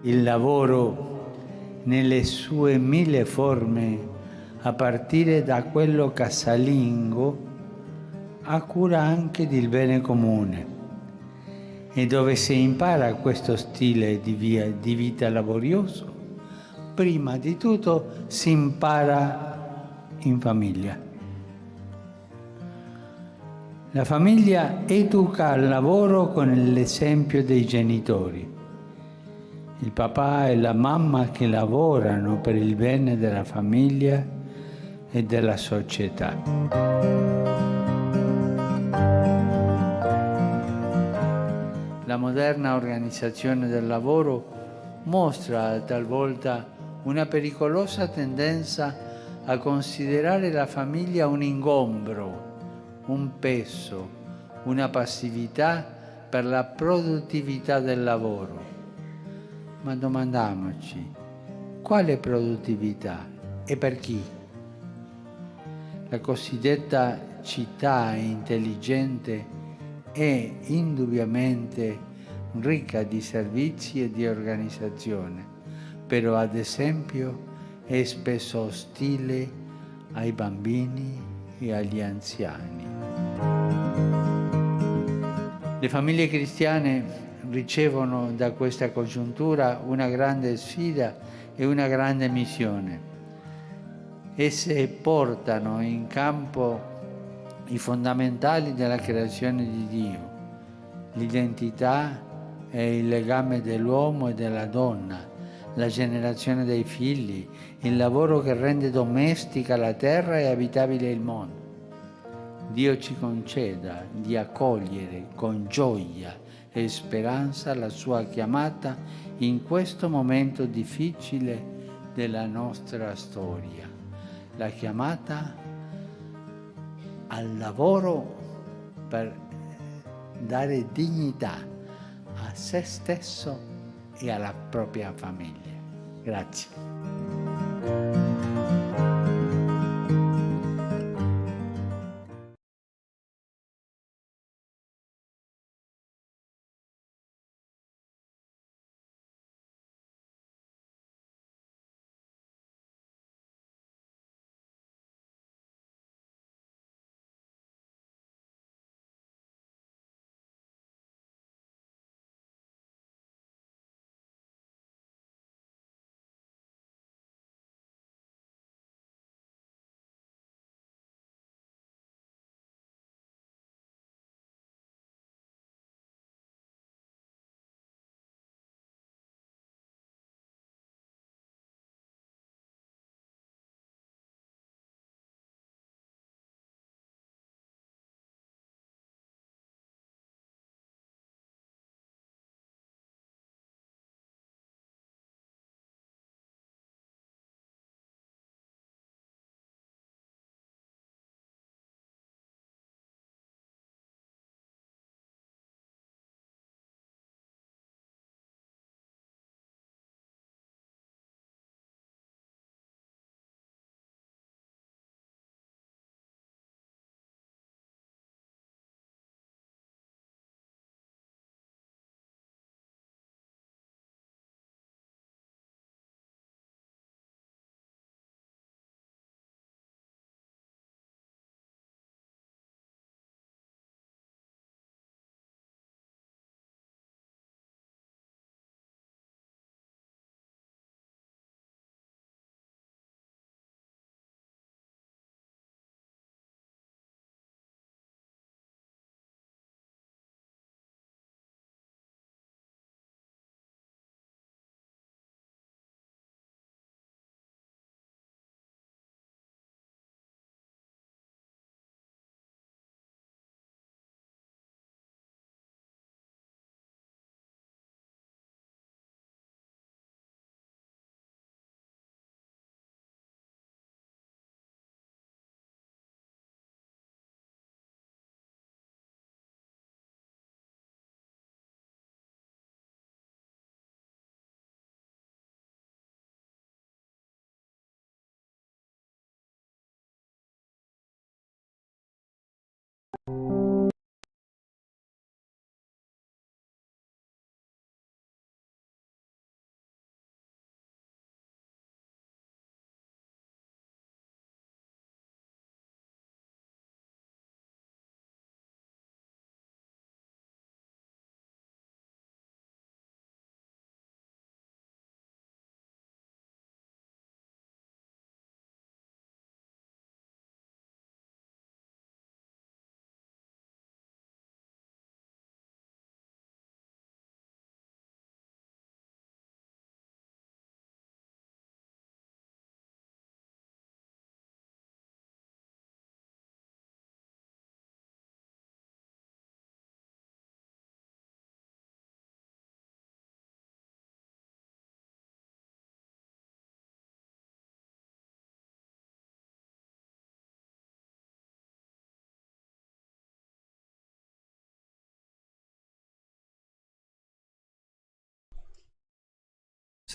il lavoro nelle sue mille forme, a partire da quello casalingo, ha cura anche del bene comune. E dove si impara questo stile di vita laborioso, prima di tutto si impara in famiglia. La famiglia educa al lavoro con l'esempio dei genitori. Il papà e la mamma che lavorano per il bene della famiglia e della società. La moderna organizzazione del lavoro mostra talvolta una pericolosa tendenza a considerare la famiglia un ingombro, un peso, una passività per la produttività del lavoro. Ma domandiamoci, quale produttività e per chi? La cosiddetta città intelligente è indubbiamente ricca di servizi e di organizzazione, però ad esempio è spesso ostile ai bambini e agli anziani. Le famiglie cristiane ricevono da questa congiuntura una grande sfida e una grande missione. Esse portano in campo i fondamentali della creazione di Dio, l'identità e il legame dell'uomo e della donna, la generazione dei figli, il lavoro che rende domestica la terra e abitabile il mondo. Dio ci conceda di accogliere con gioia e speranza la sua chiamata in questo momento difficile della nostra storia, la chiamata al lavoro per dare dignità a se stesso e alla propria famiglia. Grazie.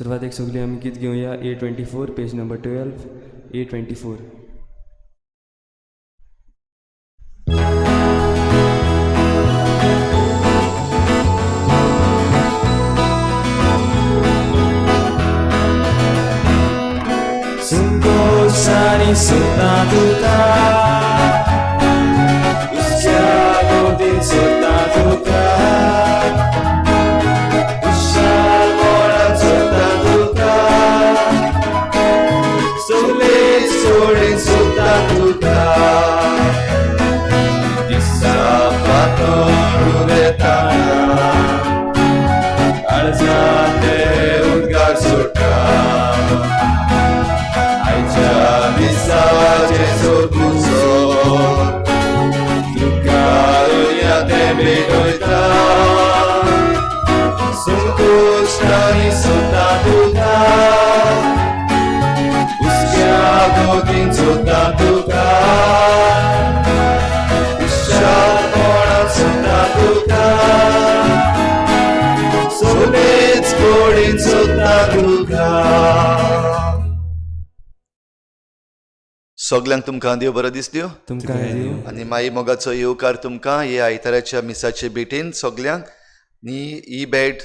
सुरवातेक सगळी आमी गीत घेवया A24 page number 12 A24. Sani sota tuta Usya godin sota tuta Ushal moran sota tuta Solet sorin sota tuta Disa pator uretana Alzate udgar sota Jesu Kusor Tukarunia Tebe Doita Sungkus Nani Sota Tuka Uskia Godin Sota Tuka Ushal Moran Sota Tuka Solets Godin Sota Tuka. सगल्यांक तुमकां देव बरो दीस दिवं. तुमकां देव आनी माई मोगाचो येवकार तुमकां हे आयताराच्या मिसाचे भेटेन सगल्यांक न्ही ही भेट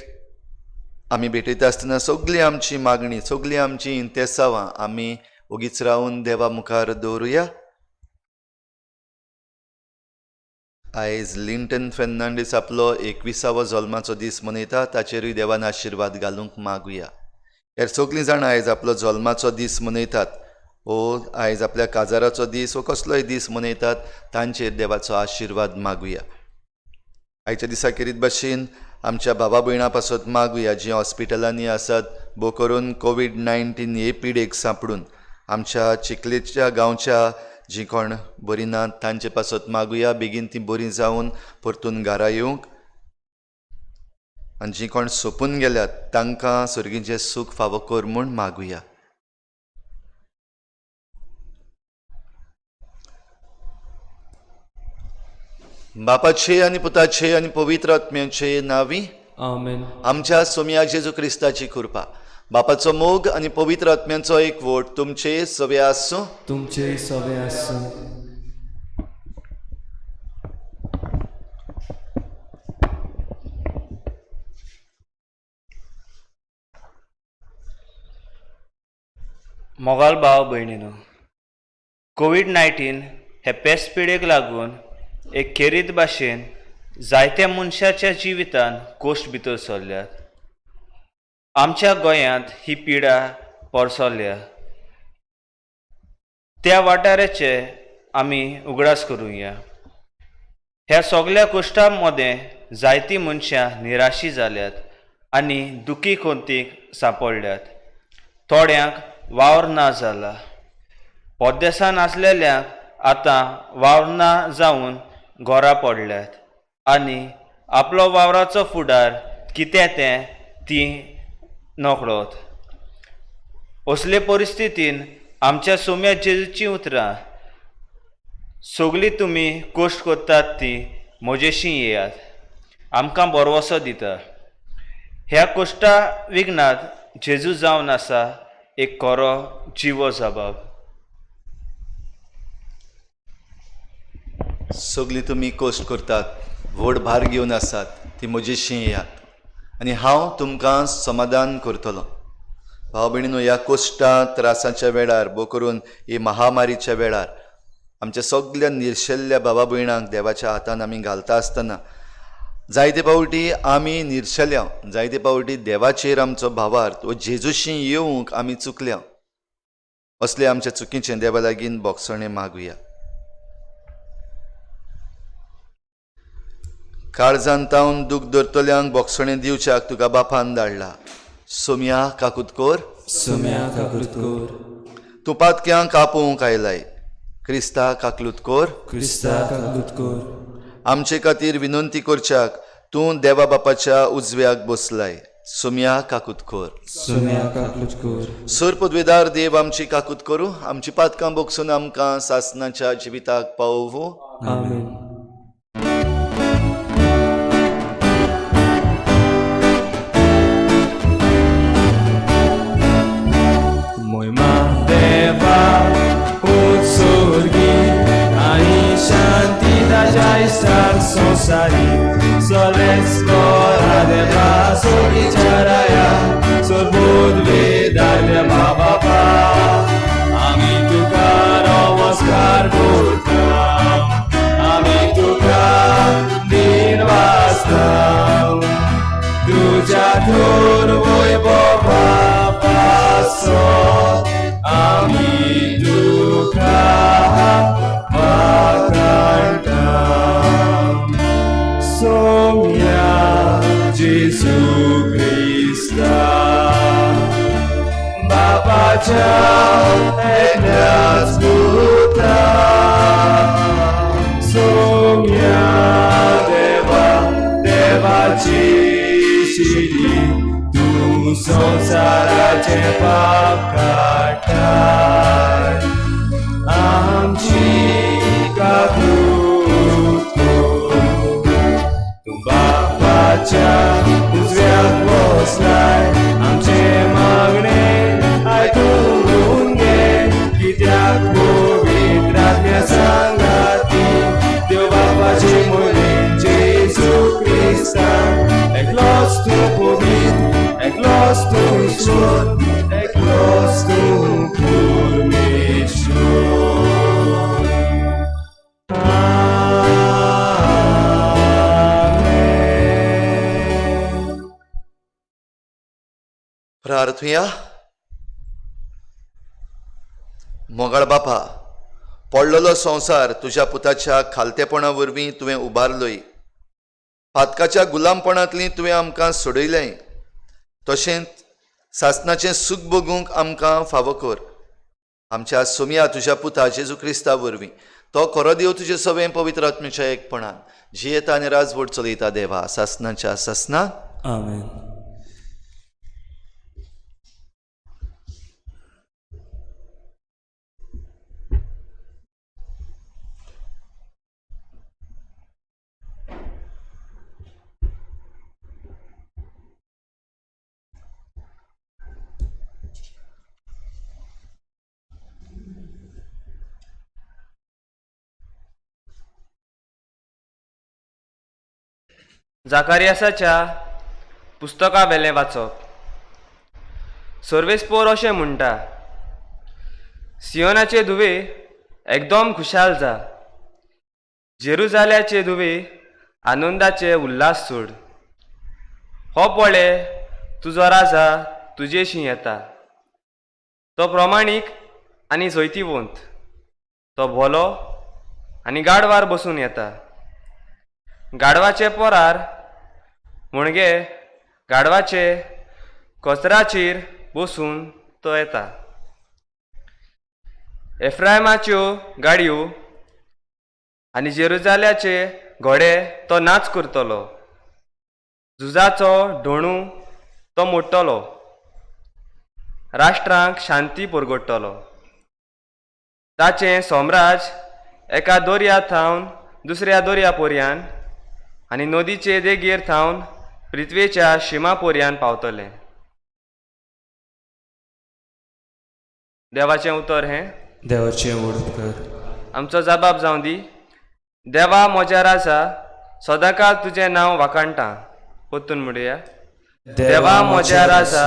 आमी भेटयता आसतना सगळी आमची मागणी सगळीं आमची इंतेसांवां आमी ओगीच रावन देवा मुखार दवरुया. आयज लिंटन फेर्नांडीस आपलो 21वा जल्माचो दीस मनयता. ताचेरूय देवान आशिर्वाद घालूंक मागुया. हेर सगळीं जाणां आयज आपलो जल्माचो दीस मनयतात. आयज आपल्या काजाराचो दीस वो कसलोय दीस मनयतात. तांचेर देवाचो आशिर्वाद मागुया. आयच्या दिसाखेरीत भाशेन आमच्या भावा भयणां पासत मागुया जीं हॉस्पिटलांनी आसात बो करून कोविड-19 हे पिडेक सांपडून आमच्या चिखलेच्या गांवच्या जीं कोण बरीं नात तांचे पासत मागुया बेगीन तीं बरीं जावन परतून घरा येवंक. आनी जीं कोण सोंपून गेल्यात तांकां सर्गीचें सूख फावो कर म्हूण मागुया. बापाचे आनी पुताचे आनी पवित्र आत्म्याचे नांवी आमेन. आमच्या सोम्या जेजू क्रिस्ताची कृपा बापाचो मोग आनी पवित्र आत्म्याचो एकवट तुमचे सवे आसूं. तुमचे सवे आसूं. मोगाल भाव भयणीनो, कोविड-19 हे पेस्त पिडेक लागून एक खेरीत भाशेन जायत्या मनशाच्या जिवितान कोश्ट भितर सरल्यात. आमच्या गोंयांत ही पिडा पोरसोल्या. त्या वाठाराचे आमी उगडास करुया. ह्या सगळ्या कोश्टां मदें जायतीं मनशां निराशी जाल्यात आनी दुखी खोंतीक सांपडल्यात. थोड्यांक वावर ना जाला. परदेसान आसलेल्यांक आतां वावर ना जावन घोरां पडल्यात आनी आपलो वावराचो फुडार कितें तें तीं नकळोत. असले परिस्थितीन आमच्या सोम्या जेजूची उतरां सगळीं तुमी कोश्ट करतात ती म्हजेशी येयात. आमकां बरवसो दिता. ह्या कोश्टा विघ्नात जेजू जावन आसा एक खरो जिवो जबाब. सगळीं तुमी कोश्ट करतात व्हड भार घेवन आसात ती म्हजेशी येयात आनी हांव तुमकां समाधान करतलो. भाव भयणीनो, ह्या कोश्टा त्रासाच्या वेळार बो करून ही महामारीच्या वेळार आमच्या सगळ्या निर्शेल्ल्या भावा भयणांक देवाच्या हातान आमी घालता आसतना जायते पावटी आमी निर्शेल्या, जायते पावटी देवाचेर आमचो भावार्थ वो जेजूशी येवंक आमी चुकल्या. असले आमच्या चुकीचें देवा लागीं बोगसणें मागुया. काळजान तावन दूख धरतल्यांक बोगसणें दिवच्याक तुका बापान धाडला. सोम्या काकुतकोर, सोम्या काकुतकोर. तूं पातक्यांक कापोवंक आयलाय. Crysta काकलुतकोर, Crysta काकुतकोर. आमचे खातीर विनंती करच्याक तूं देवा बापाच्या उजव्याक बसलाय. सोम्या काकुतकोर, सोम्या काकुतकोर. सर पदवेदार देव आमची काकूत करूं, आमची पातकां बोगसून आमकां सासनाच्या जिविताक पावोवं. आमेन. Tor वैभवा पासत आमी तुका वाखाणटा सोम्या जेजू क्रिस्ता बापाच्या एकल्याच पुता सोम्या देवाची शिडी तूं संसाराचे पाप काडटाय आमची काकूट तूं बापाच्या उजव्याक बसलाय आमचे मागणे आयकून घे कित्याक पवित्र आत्म्या सांगाती देव बापाचे मोले जेजू क्रिस्ता एकलोच तूं पवित्र एकलोच तूं ईश्वर एकलोच तूं परमेश्वर प्रार्थुया. मोगाळ बापा, पडलेलो संवसार तुज्या पुताच्या खालतेपणा वरवीं तुवें उबारलोय. फातकाच्या गुलामपणांतलीं तुवें आमकां सोडयलें. तशेंच सासणाचें सूख भोगूंक आमकां फावो कर. आमच्या सोम्या तुज्या पुता जेजू क्रिस्ता वरवीं तो खरो देव तुजे सवें पवित्र आत्म्याच्या एकपणान जियेता आनी राजवट चलयता देवा सासणाच्या सासणाक. आमेन. जाकारियासाच्या पुस्तका वेलें वाचप. सर्वेस्पोर अशें म्हणटा, सियोनाचे धुवे एकदम खुशाल जा, जेरुजाल्याचे धुवे आनंदाचे उल्हास सोड. हो पळे तुजो राजा तुजेशी येता. तो प्रमाणीक आनी जैतिवंत, तो भलो आनी गाडवार बसून येता. गाडवाचे पोरार म्हणजे गाडवाचे कचराचेर बसून तो येता. एफ्रायमाच्यो गाडयो आनी जेरुजाल्याचे घोडे तो नाच करतलो. झुजाचो ढोणू तो मोडटलो. राष्ट्रांक शांती परगडटलो. ताचें सम्राज एका दोर्या थावन दुसऱ्या दोर्या पर्यान आनी नदीचे देगेर थावन पृथ्वेच्या शिमा पर्यान पावतले. देवाचें उतर हें. देवाचें वड कर. आमचो जबाब जावं दी. देवा म्हज्या राजा, सदांकाळ तुजें नांव वाखाणटा. परतून म्हणुया. देवा म्हज्या राजा,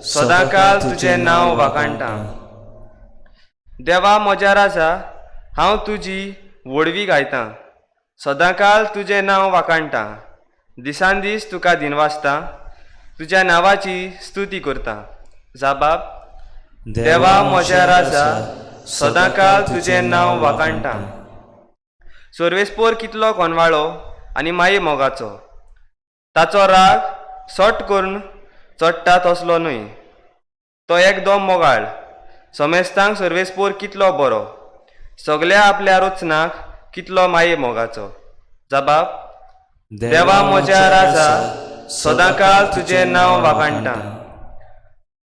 सदांकाळ तुजें नांव वाखाणटा. देवा म्हज्या राजा, हांव तुजी वडवी गायतां. सदांकाळ तुजें नांव वाखाणटा. दिसान दीस तुका दिनवासता. तुज्या नांवाची स्तुती करता. जाबाब. देवा म्हज्या राजा, सदांकाळ तुजें नांव वाखाणटा. सर्वेस्पोर कितलो कोनवाळो आनी माये मोगाचो. ताचो राग सट करून चडटा तसलो न्हय. तो एकदम मोगाळ. समेस्तांक सर्वेस्पोर कितलो बरो. सगळ्या आपल्या रोचनाक कितलो माये मोगाचो. जबाब. देवा म्हज्या राजा, सदांकाळ तुजें नांव वाखाणटा.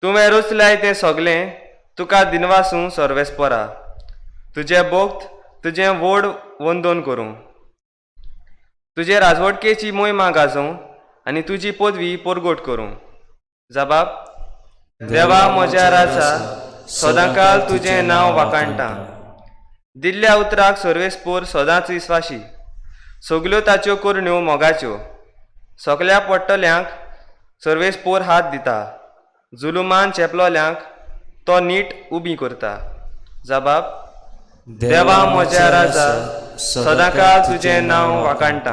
तुवें रुचल्याय तें सगळें तुका दिनवासूं सर्वेस्परा. तुजें भोक्त तुजें व्हड वंदन करूं. तुजे राजवटकेची मोहिमा गाजोवं आनी तुजी पदवी परगट करूं. जबाब. देवा म्हज्या राजा, सदांकाळ तुजें नांव वाखाणटा. दिल्ल्या उतराक सर्वेस्पोर सदांच विस्वाशी. सगल्यो ताच्यो करण्यो मोगाच्यो. सगल्या पडटल्यांक सर्वेस्पोर हात दिता. जुलुमान चेपलोल्यांक तो नीट उबी करता. जबाब. देवा म्हज्या राजा, सदांकाळ तुजें नांव वाखाणटा.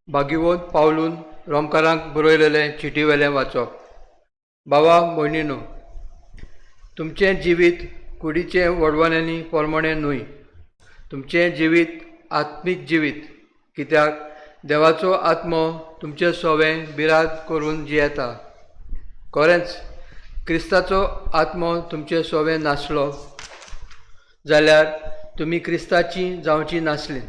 भागीवत पावलून रोमकारांक बरयलेलें चिटीवेलें वाचप. भावा भयणीनो, तुमचें जिवीत कुडीचे वडवण्यांनी पोरमणें न्हय. तुमचें जिवीत आत्मीक जिवीत, कित्याक देवाचो आत्मो तुमचें सोवें बिराद करून जियेता. खरेंच क्रिस्ताचो आत्मो तुमचें सोवें नासलो जाल्यार तुमी क्रिस्ताची जावची नासलीं.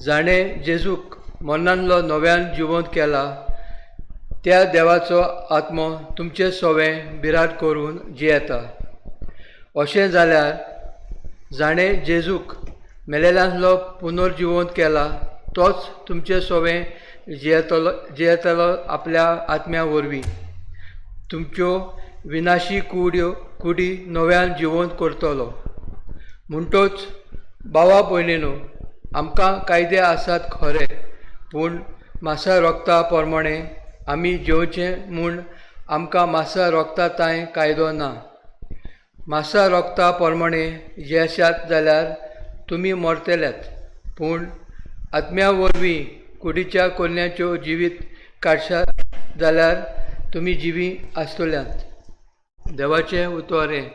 जाणें जेजूक मरणांतलो नव्यान जिवंत केला, त्या देवाचो आत्मो तुमचें सोवें बिराद करून जियेता. अशें जाल्यार जाणें जेजूक मेलेल्यांतलो पुनर्जिवंत केला, तोच तुमचें सोवें जियेतलो आपल्या आत्म्या वरवीं. तुमच्यो विनाशी कुडी नव्यान जिवंत करतलो. म्हणटच भावा भयणीनो, आमकां कायदे आसात खरे, पूण मासा रोगता प्रमाणें आमी जेवचें म्हूण आमकां मासा रोगता तांय कायदो ना. मासा रोगता प्रमाणें जेशात जाल्यार तुमी मरतल्यात, पूण आत्म्या वरवीं कुडीच्या कोल्ह्याच्यो जिवीत काडशात जाल्यार तुमी जिवी आसतल्यांत. देवाचें उतर हें.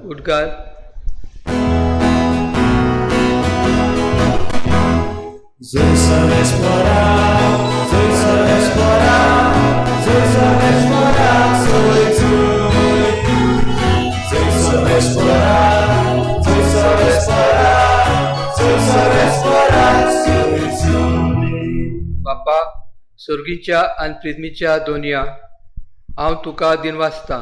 उद्गार. बापा सुर्गीच्या आनी पृथ्वीच्या दोनया, हांव तुका दिनवासतां,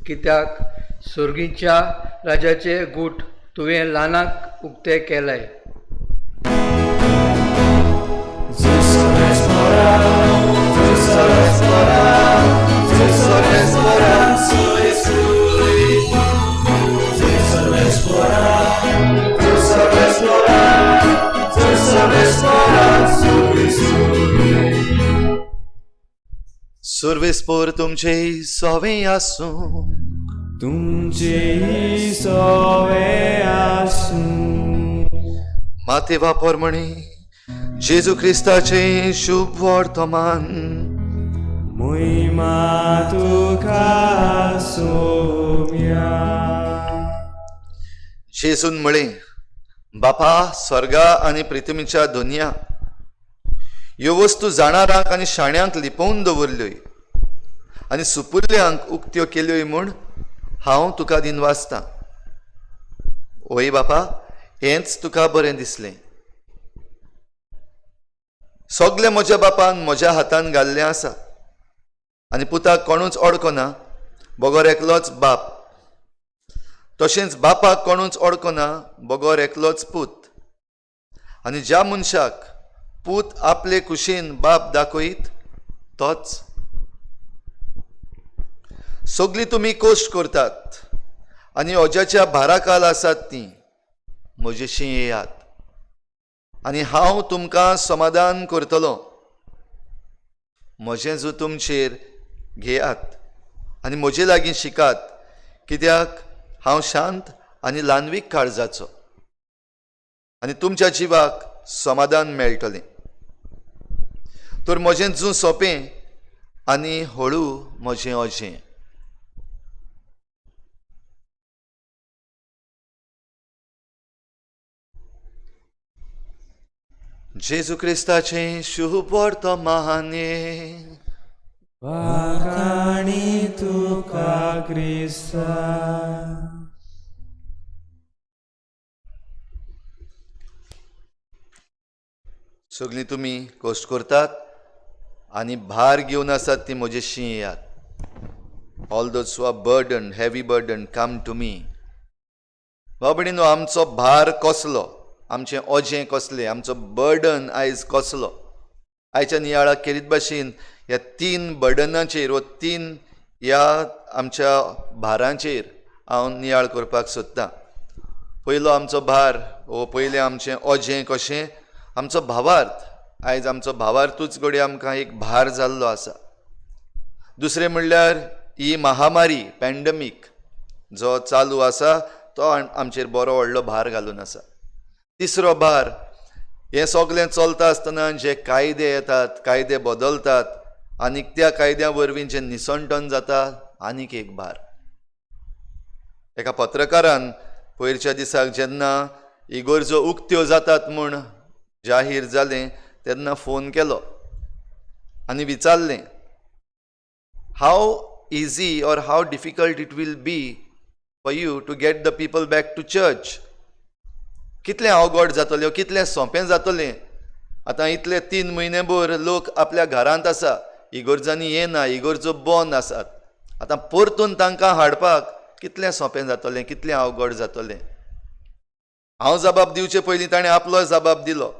कित्याक सुर्गीच्या राजाचे गूट तुवें ल्हानाक उक्ते केलाय. सुर्वेस्पोर तुमचे सोवें आसूं, तुमचे सोवें आसूं. मातेवा पोरमणी जेजू क्रिस्ताचे शुभ वर्तमान. महिमा तुका सोम्या. जेजून म्हळें, बापा स्वर्गा आनी पृथ्वीच्या दोनया ह्यो वस्तू जाणारांक आनी शाण्यांक लिपोवन दवरल्योय आनी सुपुर्ल्यांक उक्त्यो केल्योय म्हूण हांव तुका दिनवासतां. ओय बापा, हेंच तुका बरें दिसलें. सगलें म्हज्या बापान म्हज्या हातान घाल्लें आसा आनी पुताक कोणूच अडकना, बगोर एकलोच बाप. तशेंच बापाक कोणूच अडकना, बगोर एकलोच पूत. आनी ज्या मनशाक पूत आपले कुशीन बाप दाखयत तोच. सगळीं तुमी कोश्ट करतात आनी ओज्याच्या भाराखाल आसात तीं म्हजेशी येयात आनी हांव तुमकां समाधान करतलों. म्हजें जो तुमचेर घेयात आनी म्हजे लागीं शिकात, कित्याक हांव शांत आनी ल्हानवीक काळजाचो आनी तुमच्या जिवाक समाधान मेळटलें. तर म्हजें जूं सोंपें आनी हळू म्हजें ओजें. जेजू क्रिस्ताचें शुभ वर्तमान. वाखाणी तुका क्रिस्ता. सगळीं तुमी कोश्ट करतात आनी भार घेवन आसात ती म्हजेशी येयात. All those who are burden, heavy burden, come to me. बाबडीनो, आमचो भार कसलो, आमचें ओजें कसलें, आमचो बर्डन आयज कसलो. आयच्या नियाळाक केरीत भाशेन ह्या 3 बर्डनाचेर वा 3 ह्या आमच्या भारांचेर हांव नियाळ करपाक सोदतां. पयलो आमचो भार वो पयलें आमचें ओजें कशें, आमचो भावार्थ. आयज आमचो भावार्थूच घडये आमकां एक भार जाल्लो आसा. दुसरें म्हणल्यार ही महामारी, पॅन्डमीक जो चालू आसा तो आमचेर बरो व्हडलो भार घालून आसा. तिसरो भार हें सगळें चलता आसतना जे कायदे येतात, कायदे बदलतात, आनीक त्या कायद्या वरवीं जे निसंटन जाता आनीक एक भार. एका पत्रकारान पयरच्या दिसाक जेन्ना इगर्जो उक्त्यो जातात म्हूण जाहीर जालें तेन्ना फोन केलो आनी विचारलें, how easy or how difficult it will be for you to get the people back to church. कितलें अवघड जातलें, कितलें सोंपें जातलें. आतां इतले 3 म्हयने भर लोक आपल्या घरांत आसा, इगर्जांनी येना, इगर्जो बंद आसात. आतां परतून तांकां हाडपाक कितलें सोंपें जातलें, कितलें अवघड जातलें. हांव जबाब दिवचे पयलीं ताणें आपलो जबाब दिलो.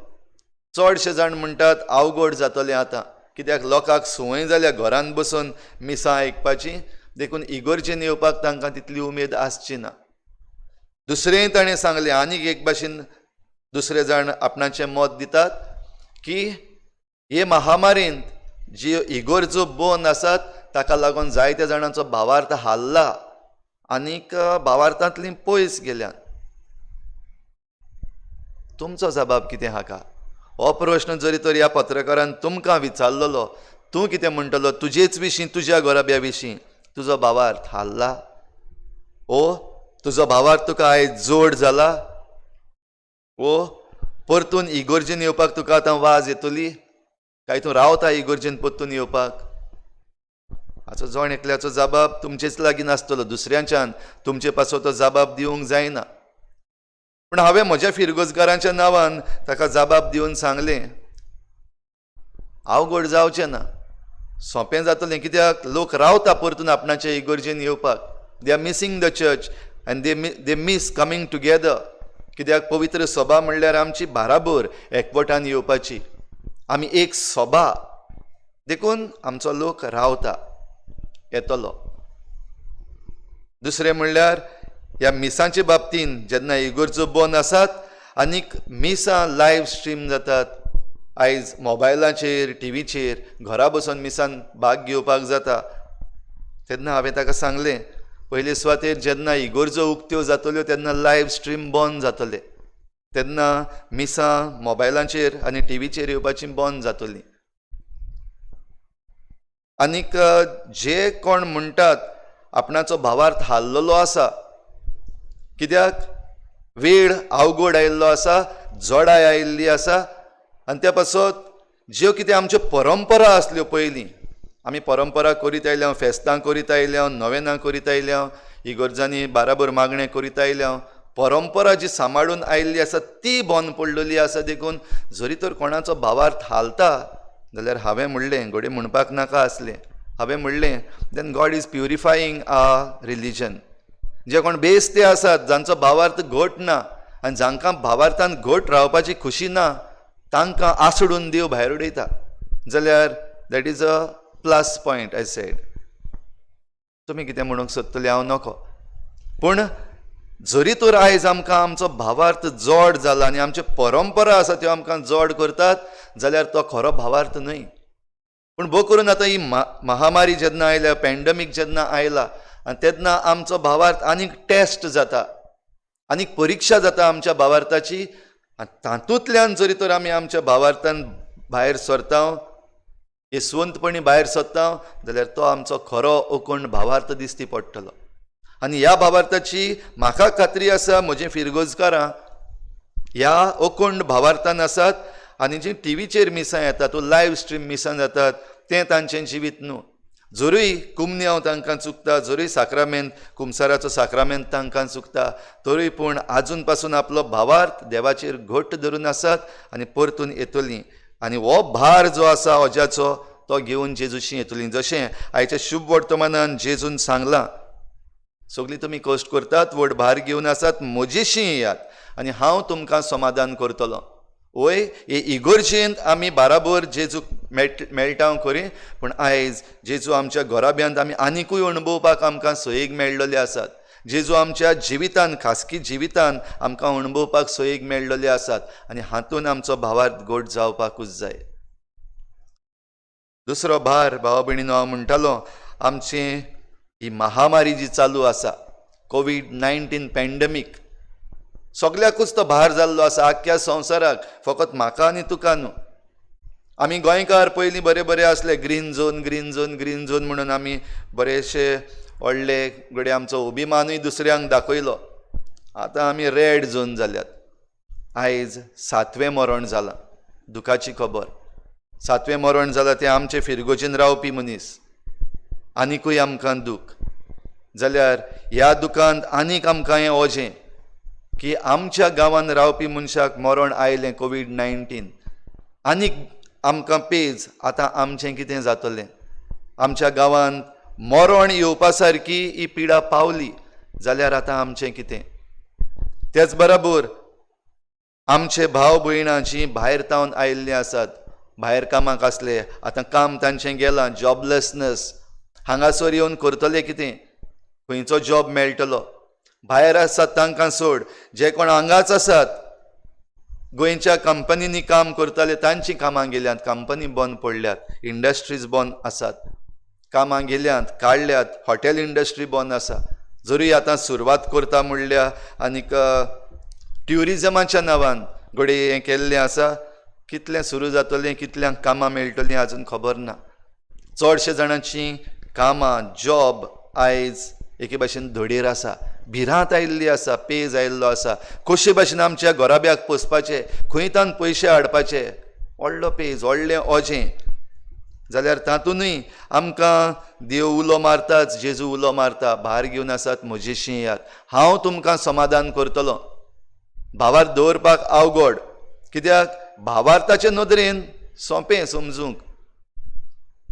चडशे जाण म्हणटात अवघड जातलें आतां, कित्याक लोकांक संवय जाल्या घरांत बसून मिसां आयकपाची, देखून इगर्जेन येवपाक तांकां तितली उमेद आसची ना. दुसरेंय ताणें सांगलें, आनीक एक भाशेन दुसरे जाण आपणाचें मत दितात की हे महामारींत जी इगर्जो बंद आसात ताका लागून जायत्या जाणांचो भावार्थ हाल्ला आनीक भावार्थांतलीं पयस गेल्यात. तुमचो जबाब कितें हाका? हो प्रश्न जरी तर ह्या पत्रकारान तुमकां विचारलेलो, तूं कितें म्हणटलो तुजेच विशीं, तुज्या गोरब्या विशीं? तुजो भावार्थ हाल्ला? ओ तुजो भावार्थ तुका आयज जोड जाला? ओ परतून इगर्जेन येवपाक तुका आतां वाज येतली काय तूं रावता इगर्जेन परतून येवपाक? हाचो जण एकल्याचो जबाब तुमचेच लागीं नासतलो, दुसऱ्यांच्यान तुमचे पासो तो जबाब दिवंक जायना. पूण हांवें म्हज्या फिरगोजकारांच्या नांवान ताका जबाब दिवन सांगलें, अवघड जावचें ना, सोंपें जातलें, कित्याक लोक रावता परतून आपणाच्या इगर्जेन येवपाक. They are missing the church and they miss coming together. कित्याक पवित्र सभा म्हणल्यार आमची बाराबर एकवटान येवपाची. आमी एक सभा, देखून आमचो लोक रावता, येतलो. दुसरें म्हणल्यार ह्या मिसांचे बाबतीन जेन्ना इगर्जो बंद आसात आनीक मिसां लायव्ह स्ट्रीम जातात, आयज मोबायलाचेर, टीव्हीचेर घरा बसून मिसान भाग घेवपाक जाता, तेन्ना हांवें ताका सांगलें, पयले सुवातेर जेन्ना इगर्जो उक्त्यो जातल्यो तेन्ना लायव्ह स्ट्रीम बंद जातलें, तेन्ना मिसां मोबायलाचेर आनी टीव्हीचेर येवपाची बंद जातलीं. आनीक जे कोण म्हणटात आपणाचो भावार्थ हाल्लेलो आसा, कित्याक वेळ अवघड आयिल्लो आसा, जोडाय आयिल्ली आसा, आनी त्या पासत ज्यो कितें आमच्यो परंपरा आसल्यो पयलीं, आमी परंपरा करीत आयल्या, फेस्तां करीत आयल्या, नोवेनां करीत आयल्या, इगर्जांनी बाराबर मागणें करीत आयल्या, परंपरा जी सांबाळून आयिल्ली आसा ती बंद पडलेली आसा. देखून जरी तर कोणाचो भावार्थ हालता जाल्यार हांवें म्हणलें, घोडे म्हणपाक नाका आसलें, हांवें म्हणलें then God is purifying our religion. जे कोण बेस्ते आसात, जांचो भावार्थ घट ना आनी जांकां भावार्थान घट रावपाची खुशी ना, तांकां आसडून देव भायर उडयता, जाल्यार that is a plus point. I said, तुमी कितें म्हणूंक सोदतले हांव नको, पूण जरी तर आयज आमकां आमचो भावार्थ जोड जाला आनी आमच्यो परंपरा आसा त्यो आमकां जोड करतात, जाल्यार तो खरो भावार्थ न्हय. पूण भोव करून आतां ही महामारी जेन्ना आयल्या, पॅन्डमीक जेन्ना आयला, आनी तेन्ना आमचो भावार्थ आनीक टेस्ट जाता, आनीक परिक्षा जाता आमच्या भावार्थाची. आनी तातूंतल्यान जरी तर आमी आमच्या भावार्थान भायर सरता, येसवंतपणी भायर सरता, जाल्यार तो आमचो खरो अखंड भावार्थ दिसती पडटलो. आनी ह्या भावार्थाची म्हाका खात्री आसा, म्हजे फिरगोजकारां ह्या अखंड भावार्थान आसात. आनी जी टीव्हीचेर मिसां येतात, लायव्ह स्ट्रीम मिसां जातात, तें तांचें जिवीत न्हू. जरूय कुमन्यांव तांकां चुकता, जरूय साक्रामेंत, कुमसाराचो साक्रामेंत तांकां चुकता, तरी पूण आजून पासून आपलो भावार्थ देवाचेर घट्ट धरून आसात आनी परतून येतलीं. आनी हो भार जो आसा अजाचो, तो घेवन जेजूशी येतलीं. जशें आयच्या शुभ वर्तमानान जेजून सांगलां, सगळीं तुमी कश्ट करतात, व्हड भार घेवन आसात, म्हजेशी येयात आनी हांव तुमकां समाधान करतलो. वय हे इगर्जेंत आमी बाराबर जेजूक मेळटा खरी, पूण आयज जेजू आमच्या घोराब्यांत आमी आनिकूय अणभवपाक आमकां सयेक मेळ्ळले आसात. जेजू आमच्या जिवितान, खासगी जिवितान आमकां अणभवपाक सयेक मेळ्ळले आसात, आनी हातून आमचो भावार्थ घट जावपाकूच जाय. दुसरो भार भावा भयणीनो हांव म्हणटालो, आमची ही महामारी जी चालू आसा, कोविड-19 पॅन्डमीक, सगल्याकूच तो भार जाल्लो आसा आख्ख्या संवसाराक, फकत म्हाका आनी तुका न्हू. आमी गोंयकार पयलीं बरे बरे आसले, green zone green zone green zone म्हणून आमी बरेशे व्हडले घडये आमचो अभिमानूय दुसऱ्यांक दाखयलो. आतां आमी रेड झोन जाल्यात. आयज 7वें मरण जालां, दुखाची खबर. 7वें मरण जालां तें आमचे फिरगोचेन रावपी मनीस. आनिकूय आमकां दूख. जाल्यार ह्या दुखांत आनीक आमकां हें ओजें की आमच्या गांवांत रावपी मनशाक मरण आयलें कोवीड-19. आनीक आमकां पेज आतां आमचें कितें जातलें. आमच्या गांवांत मरण येवपा सारकी ही पिडा पावली जाल्यार आतां आमचें कितें. तेच बरोबर आमचे भाव भयणां जीं भायर तावन आयिल्लीं आसात, भायर कामाक आसले, आतां काम तांचें गेलां, जॉबलेसनस, हांगासर येवन करतले कितें, खंयचो जॉब मेळटलो. भायर आसात तांकां सोड, जे कोण हांगाच आसात गोंयच्या कंपनींनी काम करताले तांचीं कामां गेल्यांत, कंपनी बंद पडल्यात, इंडस्ट्रीज बंद आसात, कामां गेल्यांत, काडल्यात, हॉटेल इंडस्ट्री बंद आसा. जरी आतां सुरवात करता म्हणल्या आनीक ट्युरिजमाच्या नांवान घडये हें केल्लें आसा, कितलें सुरू जातलें, कितल्यांक कामां मेळटलीं अजून खबर ना. चडशे जाणांचीं कामां, जॉब आयज एके भाशेन धडीर आसा, भिरांत आयिल्ली आसा, पेज आयिल्लो आसा. कशे भाशेन आमच्या घोराब्याक पोसपाचे, खंयतान पयशे हाडपाचे, व्हडलो पेज, व्हडलें ओजें. जाल्यार तातूंतय आमकां देव उलो मारताच, जेजू उलो मारता, भार घेवन आसात म्हजेशी येयात, हांव तुमकां समाधान करतलों. भावार्थ दवरपाक अवघड, कित्याक भावार्थाचे नदरेन सोंपें समजूंक.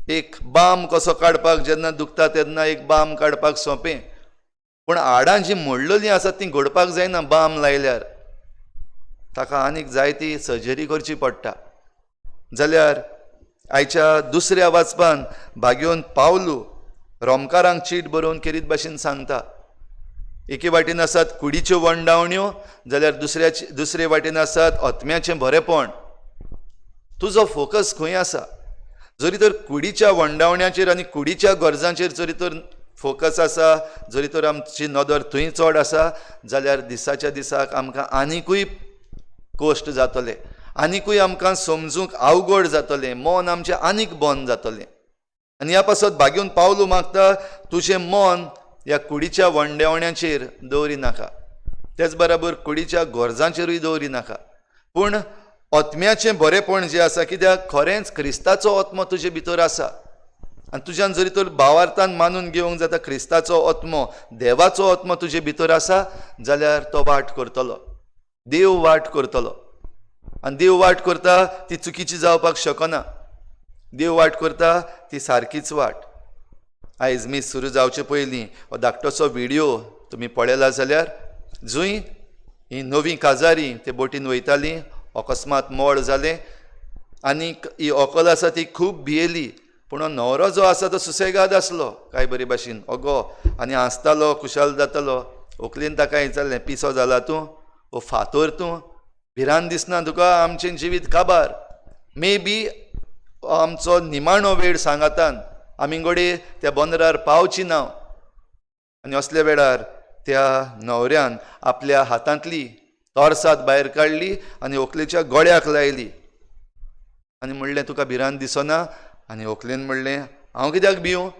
एक बाम कसो काडपाक, जेन्ना दुखता तेन्ना एक बाम काडपाक सोंपें, पूण हाडां जीं मोडलेलीं आसात तीं घडपाक जायना बाम लायल्यार. ताका आनीक जायती सर्जरी करची पडटा. जाल्यार आयच्या दुसऱ्या वाचपान भाग्योन पावलू रोमकारांक चीट बरोवन केरीत भाशेन सांगता. एके वाटेन आसात कुडीच्यो वंडावण्यो, जाल्यार दुसरे वाटेन आसात आत्म्याचें बरेपण. तुजो फोकस खंय आसा? जरी तर कुडीच्या वंडावण्याचेर आनी कुडीच्या गरजांचेर जरी तर फोकस आसा, जरी तर आमची नदर थंय चड आसा, जाल्यार दिसाच्या दिसाक आमकां आनिकूय कश्ट जातले, आनिकूय आमकां समजूंक अवघड जातलें, मन आमचें आनीक बंद जातलें. आनी ह्या पासत भाग्यून पावलू मागता, तुजें मन ह्या कुडीच्या वंडावण्याचेर दवरी नाका, तेच बरोबर कुडीच्या गरजांचेरूय दवरी नाका, पूण आत्म्याचें बरेपण जें आसा, कित्याक खरेंच क्रिस्ताचो आत्मो तुजे भितर आसा. आनी तुज्यान जरी तर भावार्थान मानून घेवंक जाता क्रिस्ताचो आत्मो, देवाचो आत्मो तुजे भितर आसा, जाल्यार तो वाट करतलो, देव वाट करतलो. आनी देव वाट करता ती चुकीची जावपाक शकना. देव वाट करता ती सारकीच वाट. आयज मीस सुरू जावचे पयलीं हो धाकटोसो व्हिडियो तुमी पळयला जाल्यार, जंय ही नवी काजारी ते बोटीन वयताली, अकस्मात मोड जालें आनी ही व्हंकल आसा ती खूब भियेली, पूण न्हवरो जो आसा तो सुसेगाद आसलो काय बरे भाशेन ओगो आनी हांसतालो, खुशाल जातालो. व्हंकलेन ताका विचारलें, पिसो जाला तूं वो फातोर तूं, भिरांत दिसना तुका आमचें जिवीत काबार. मे बी आमचो निमाणो वेळ सांगातान आमी घडये त्या बंदरार पावची ना. आनी असल्या वेळार त्या न्हवऱ्यान आपल्या हातांतली तोरसाद भायर काडली आनी व्हंकलेच्या गळ्याक लायली आनी म्हणलें, तुका भिरांत दिसना? आनी व्हंकलेन म्हणलें, हांव कित्याक भिवूं?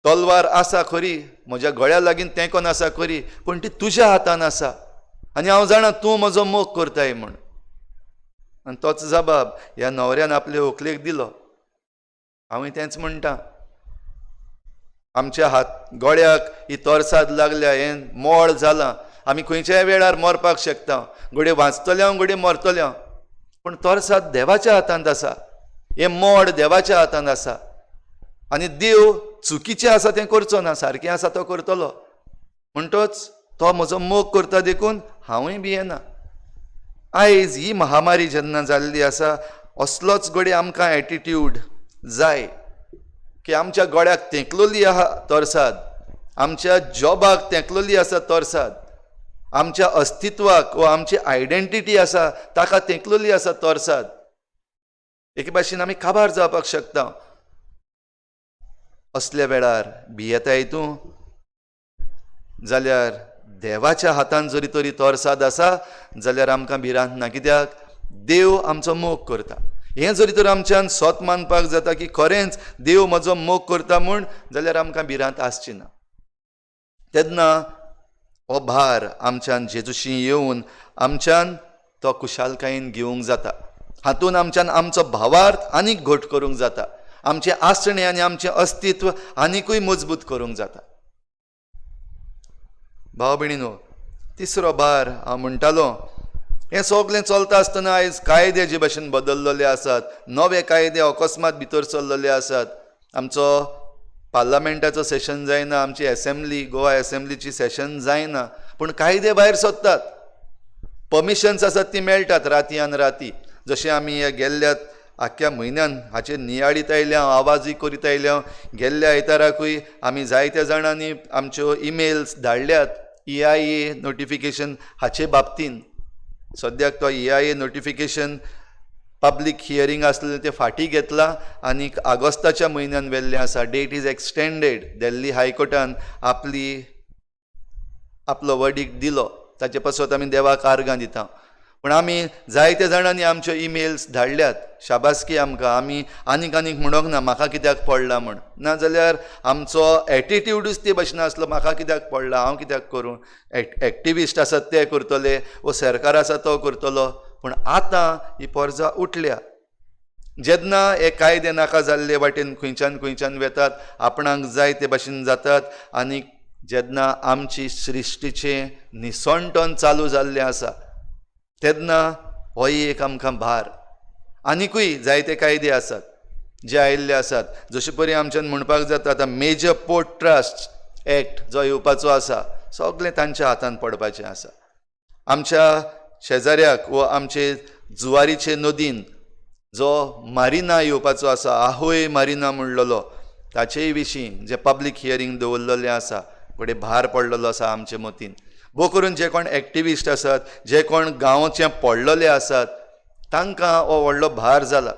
तलवार आसा खरी, म्हज्या गळ्या लागीं तेंकोन आसा खरी, पूण ती तुज्या हातान आसा आनी हांव जाणा तूं म्हजो मोग करताय म्हूण. आनी तोच जबाब ह्या न्हवऱ्यान आपल्या व्हंकलेक दिलो. हांवूय तेंच म्हणटा, आमच्या गळ्याक ही तोरसाद लागल्या, हें मोड जालां, आमी खंयच्याय वेळार मरपाक शकता, घडये वाचतले हांव, घडये मरतले हांव, पूण तोरसाद देवाच्या हातांत आसा, हें मोड देवाच्या हातांत आसा. आनी देव चुकीचें आसा तें करचो ना, सारकें आसा तो करतलो. म्हणटोच तो म्हजो मोग करता देखून हांवूय भियेना. आयज ही महामारी जेन्ना जाल्ली आसा, असलोच घडये आमकां एटिट्यूड जाय की आमच्या गळ्याक तेंकलोली आहा तोरसाद, आमच्या जॉबाक तेंकलोली आसा तोरसाद, आमच्या अस्तित्वाक वा आमची आयडेंटिटी आसा ताका तेंकलोली आसा तोरसाद. एके भाशेन आमी काबार जावपाक शकता. असल्या वेळार भियेताय तूं, जाल्यार देवाच्या हातान जरी तरी तोरसाद आसा जाल्यार आमकां भिरांत ना, कित्याक देव आमचो मोग करता. हें जरी तर आमच्यान स्वत मानपाक जाता की खरेंच देव म्हजो मोग करता म्हूण, जाल्यार आमकां भिरांत आसची ना. तेन्ना हो भार आमच्यान जेजूशी येवन आमच्यान तो खुशालकायेन घेवंक जाता. हातून आमच्यान आमचो भावार्थ आनीक घट करूंक जाता, आमचें आसणें आनी आमचें अस्तित्व आनिकूय मजबूत करूंक जाता. भाव भयणीनो, तिसरो भार हांव म्हणटालो, हें सगळें चलता आसतना आयज कायदे जे भाशेन बदललेले आसात, नवे कायदे अकस्मात भितर सरलेले आसात. आमचो पार्लमेंटाचो सेशन जायना, आमची असेंब्ली, गोवा असेंब्लीची सेशन जायना, पूण कायदे भायर सरतात. परमिशन्स आसात ती मेळटात रातयान राती. जशें आमी हे गेल्ल्या आख्ख्या म्हयन्यान हाचेर नियाळीत आयल्या, आवाजूय करीत आयल्या. गेल्ल्या आयताराकूय आमी जायत्या जाणांनी आमच्यो इमेल्स धाडल्यात EIA नोटिफिकेशन हाचे बाबतींत. सद्याक तो EIA नोटिफिकेशन पब्लीक हियरींग आसलेलें तें फाटीं घेतलां आनी ऑगस्टाच्या म्हयन्यान व्हेल्लें आसा. Date is extended. दिल्ली हायकोर्टान आपलो वर्डिक्ट दिलो. ताचे पासत आमी देवाक आर्गां दिता. पूण आमी जायत्या जाणांनी आमच्यो इमेल्स धाडल्यात. शाबासकी आमकां. आमी आनीक म्हणोंक ना म्हाका कित्याक पडला म्हण. नाजाल्यार आमचो एटिट्यूडूच ते भाशेन आसलो, म्हाका कित्याक पडला, हांव कित्याक करूं. एक्टिविस्ट आसात ते करतले, वो सरकार आसा तो करतलो. पूण आतां ही पर्जा उठल्या. जेन्ना हे कायदे नाका जाल्ले वाटेन खंयच्यान वेतात, आपणाक जाय ते भाशेन जातात, आनी जेन्ना आमची सृश्टीचें निसणटण चालू जाल्लें आसा, तेन्ना हो एक आमकां भार. आनिकूय जायते कायदे आसात जे आयिल्ले आसात. जशे परी आमच्यान म्हणपाक जाता आतां मेजर पोर्ट ट्रस्ट एक्ट जो येवपाचो आसा, सगळें तांच्या हातान पडपाचें आसा. आमच्या शेजाऱ्याक वो आमचे जुवारीचे नदीन जो मारिना येवपाचो आसा, आहोय मारिना म्हणलेलो, ताचेय विशीं जे पब्लीक हियरींग दवरलेलें आसा, फुडें भार पडलेलो आसा आमचे मतीन. भोव करून जे कोण एक्टिविस्ट आसात, जे कोण गांवचे पडलेले आसात, तांकां हो व्हडलो भार जाला.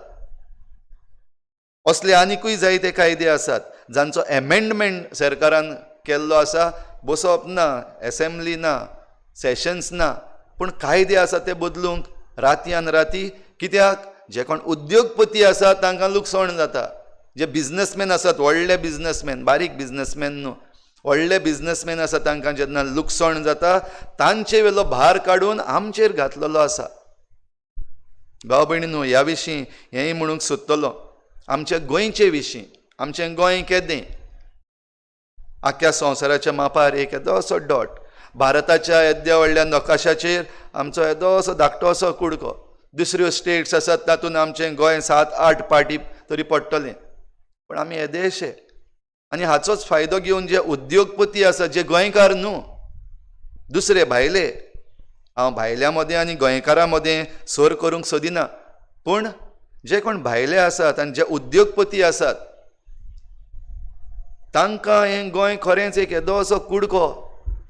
असले आनिकूय जायते कायदे आसात जांचो एमेंडमेंट सरकारान केल्लो आसा. बसप ना, असेंब्ली ना, सेशन्स ना, पूण कायदे आसा ते बदलूंक रातयान राती. कित्याक जे कोण उद्योगपती आसात तांकां लुकसाण जाता. जे बिझनसमॅन आसात, व्हडले बिझनसमॅन, बारीक बिझनसमॅन न्हू, व्हडले बिझनसमॅन आसा, तांकां जेन्ना लुकसाण जाता, तांचे वेलो भार काडून आमचेर घातलेलो आसा. भाव भयणीनो, ह्या विशीं हेंय म्हणूंक सोदतलो. आमच्या गोंयचे विशीं, आमचें गोंय केदें आख्ख्या संवसाराच्या मापार एक येदोसो डॉट. भारताच्या येद्या व्हडल्या नकाशाचेर आमचो येदोसो धाकटोसो कुडको. दुसऱ्यो स्टेट्स आसात तातूंत आमचें गोंय 7-8 पाटी तरी पडटलें. पूण आमी येदेशे. आनी हाचोच फायदो घेवन जे उद्योगपती आसात, जे गोंयकार न्हू, दुसरे भायले, हांव भायल्या मदें आनी गोंयकारां मदें सोर करूंक सोदिना, पूण जे कोण भायले आसात आनी जे उद्योगपती आसात, तांकां हें गोंय खरेंच एक येदोसो कुडको,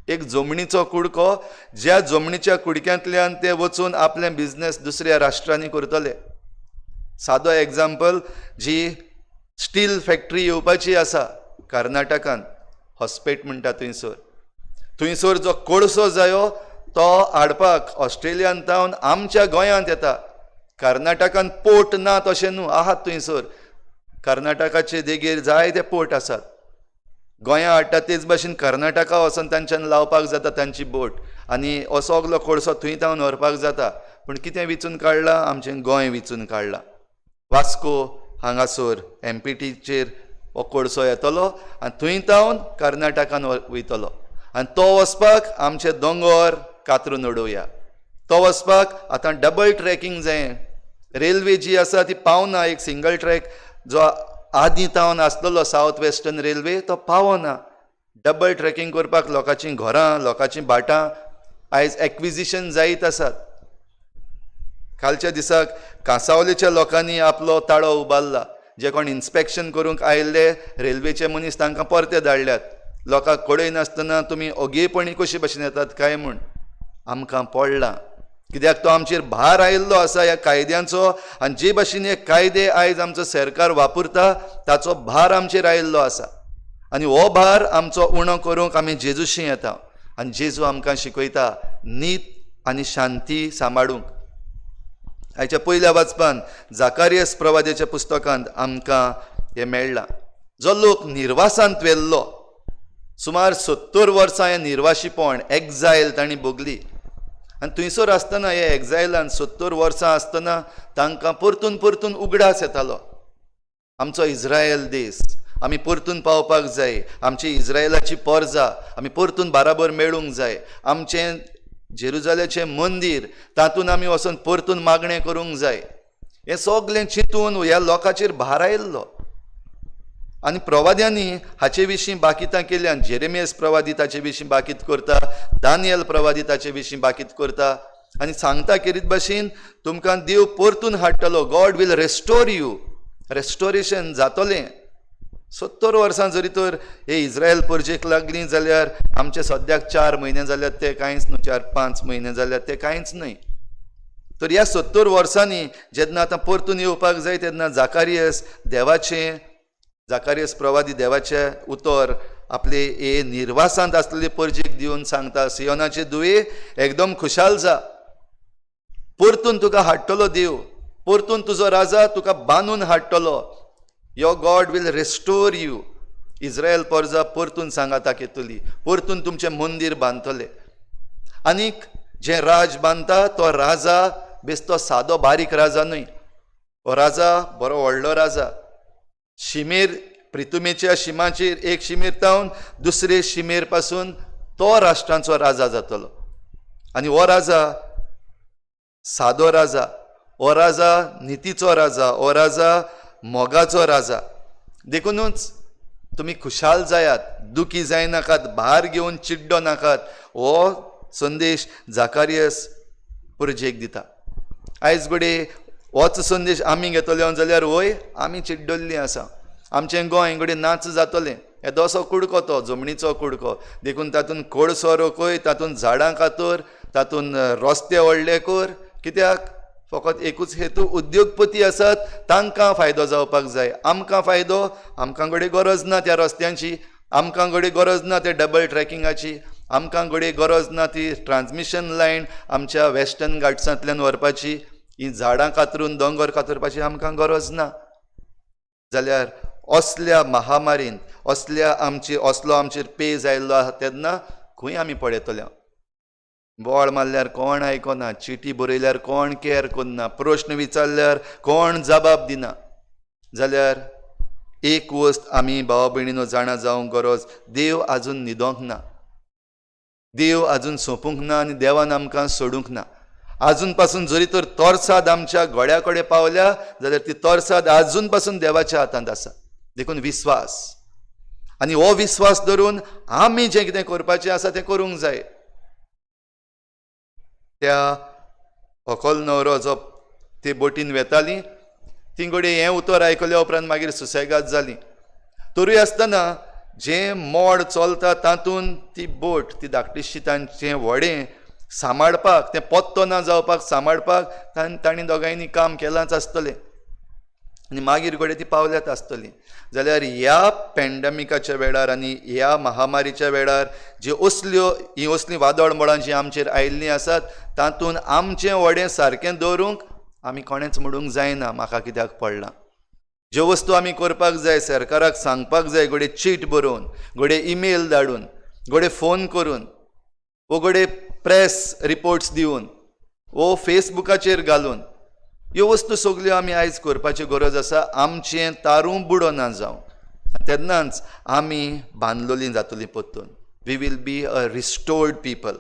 एक जमनीचो कुडको, ज्या जमनीच्या कुडक्यांतल्यान ते वचून आपलें बिझनेस दुसऱ्या राष्ट्रांनी करतले. सादो एग्जाम्पल, जी स्टील फॅक्टरी येवपाची आसा कर्नाटकान, हॉस्पेट म्हणटा थंयसर जो कोळसो जायो तो हाडपाक ऑस्ट्रेलियांतावन आमच्या गोंयांत येता. कर्नाटकान पोर्ट ना तशें न्हू, आहात थंयसर. कर्नाटकाचे देगेर जायते पोर्ट आसात. गोंयां हाडटा तेच भाशेन कर्नाटका वचून तांच्यान लावपाक जाता तांची बोट, आनी हो सगलो कोळसो थंय तावन व्हरपाक जाता. पूण कितें विचून काडलां? आमचें गोंय विचून काडलां. वास्को हांगासर MPTचेर हो कोळसो येतलो आनी थंय तावन कर्नाटकान वयतलो. आनी तो वचपाक आमचे दोंगर कातरून उडोवया. तो वचपाक आतां डबल ट्रॅकींग जायें. रेल्वे जी आसा ती पावना. एक सिंगल ट्रॅक जो आदीं तावन आसलेलो सावथ वेस्टर्न रेल्वे तो पावना. डबल ट्रॅकींग करपाक लोकांचीं घरां, लोकांचीं भाटां आयज एक्विजिशन जायत आसात. कालच्या दिसाक कांसावलेच्या लोकांनी आपलो ताळो उबारला. जे कोण इन्स्पेक्शन करूंक आयिल्ले रेल्वेचे मनीस तांकां परते धाडल्यात. लोकांक कळय नासतना तुमी ओगेपणी कशी भाशेन येतात काय म्हूण. आमकां पडलां, कित्याक तो आमचेर भार आयिल्लो आसा ह्या कायद्यांचो. आनी जे भाशेन हे कायदे आयज आमचो सरकार वापरता ताचो भार आमचेर आयिल्लो आसा. आनी हो भार आमचो उणो करूंक आमी जेजूशी येता. आनी जेजू आमकां शिकयता नीत आनी शांती सांबाळूंक. हाच्या पयल्या वाचपान जाकारियस प्रवादीच्या पुस्तकांत आमकां हें मेळ्ळां. जो लोक निर्वासांत वेल्लो, सुमार 70 वर्सां हें निर्वाशीपण एक्झायल तांणी भोगली. आनी थंयसर आसतना हे एक्झायलान 70 वर्सां आसतना तांकां परतून परतून उगडास येतालो. आमचो इस्रायल देश आमी परतून पावपाक जाय, आमची इस्रायलाची पोरजां आमी परतून बाराबर मेळूंक जाय, आमचें जेरुजालेमचें मंदीर तातूंत आमी वचून परतून मागणें करूंक जाय. हें सगळें चिंतून ह्या लोकांचेर भार आयिल्लो. आनी प्रवाद्यांनी हाचे विशीं बाकितां केल्यान. जेरेमियस प्रवादी ताचे विशीं बाकीत करता, दानियल प्रवादी ताचे विशीं बाकीत करता आनी सांगता कितें भाशेन तुमकां देव परतून हाडटलो. God will restore you. Restoration जातलें. 70 वर्सां जरी तर हे इस्रायल परजेक लागलीं जाल्यार आमचे सद्याक 4 म्हयने जाल्यात ते कांयच न्हू, 4-5 म्हयने जाल्यात ते कांयच न्हय. तर ह्या 70 वर्सांनी जेन्ना आतां परतून येवपाक जाय तेन्ना जाकारियस प्रवादी देवाचें उतर आपले हे निर्वासांत आसलेले परजेक दिवन सांगता, सियोनाचे दुवे एकदम खुशाल जा, परतून तुका हाडटलो देव, परतून तुजो राजा तुका बांदून हाडटलो. Your God will restore you. Israel पोरजा परतून सांगाता येतली, परतून तुमचें मंदीर बांदतले. आनीक जे राज बांदता तो राजा बेस्तो सादो बारीक राजा न्हय. हो राजा बरो व्हडलो राजा. शिमेर प्रितुमेच्या शिमाचेर एक शिमेर तावन दुसरे शिमेर पासून तो राष्ट्रांचो राजा जातलो. आनी हो राजा सादो राजा, हो राजा नितीचो राजा, हो राजा मोगाचो राजा. देखूनच तुमी खुशाल जायात, दुखी जायनाकात, भार घेवन चिड्डो नाकात. हो संदेश जाकारियस पुरजेक दिता. आयज घोडे होच संदेश आमी घेतलो जाल्यार वय आमी चिड्डल्लीं आसा. आमचें गोंय घोडे नाच जातलें. येदोसो कुडको तो जमनीचो कुडको. देखून तातूंत कोळसो रोखय, तातूंत झाडां कातर, तातूंत रस्ते व्हडले कर. कित्याक फकत एकूच हेतू, उद्योगपती आसात तांकां फायदो जावपाक जाय. आमकां फायदो, आमकां घोडे गरज ना त्या रस्त्यांची, आमकां घोडे गरज ना ते डबल ट्रॅकिंगाची, आमकां घोडे गरज ना ती ट्रान्समिशन लायन आमच्या वेस्टर्न घाट्सांतल्यान व्हरपाची, ही झाडां कातरून दोंगर कातरपाची आमकां गरज ना. जाल्यार असल्या महामारीन असलो आमचेर पेज आयिल्लो आसा तेन्ना खंय आमी पळयतले. बोळ मारल्यार कोण आयकना, चिटी बरयल्यार कोण केअर करना, प्रश्न विचारल्यार कोण जबाब दिना. जाल्यार एक वस्त आमी भाव भयणीनो जाणा जावंक गरज, देव आजून न्हिदोंक ना, देव आजून सोंपूंक ना आनी देवान आमकां सोडूंक ना. आजून पासून जरी तर तोरसाद आमच्या गोड्या कडेन पावल्या जाल्यार ती तोरसाद आजून पासून देवाच्या हातांत आसा. देखून विस्वास, आनी हो विस्वास धरून आमी जें कितें करपाचें आसा तें करूंक जाय. त्या अकोल न्हवरो जो ते बोटीन वेताली ती घोडी हें उतर आयकल्या उपरांत मागीर सुसेगाद जाली. तरूय आसतना जें मोड चलता तातूंत ती बोट, ती धाकटीशी तांचें व्हडें सांबाळपाक, तें पत्तो ना जावपाक सांबाळपाक तांणी दोगांयनी काम केलांच आसतलें आनी मागीर घोडे ती पावल्यात आसतली. जाल्यार ह्या पॅन्डेमिकाच्या वेळार आनी ह्या महामारीच्या वेळार ही असलीं वादळ मोडां जीं आमचेर आयिल्लीं आसात तातूंत आमचें व्हडें सारकें दवरूंक आमी कोणेंच म्हणूंक जायना म्हाका कित्याक पडलां. ज्यो वस्तू आमी करपाक जाय, सरकाराक सांगपाक जाय, घोडे चीट बरोवन, घोडे ईमेल धाडून, घोडे फोन करून, वो घोडे प्रेस रिपोर्ट्स दिवन, वो फेसबुकाचेर घालून, ह्यो वस्तू सगल्यो आमी आयज करपाची गरज आसा. आमचें तारूं बुडो ना जावं, तेन्नाच आमी बांदलोलीं जातलीं परतून. We will be a restored people.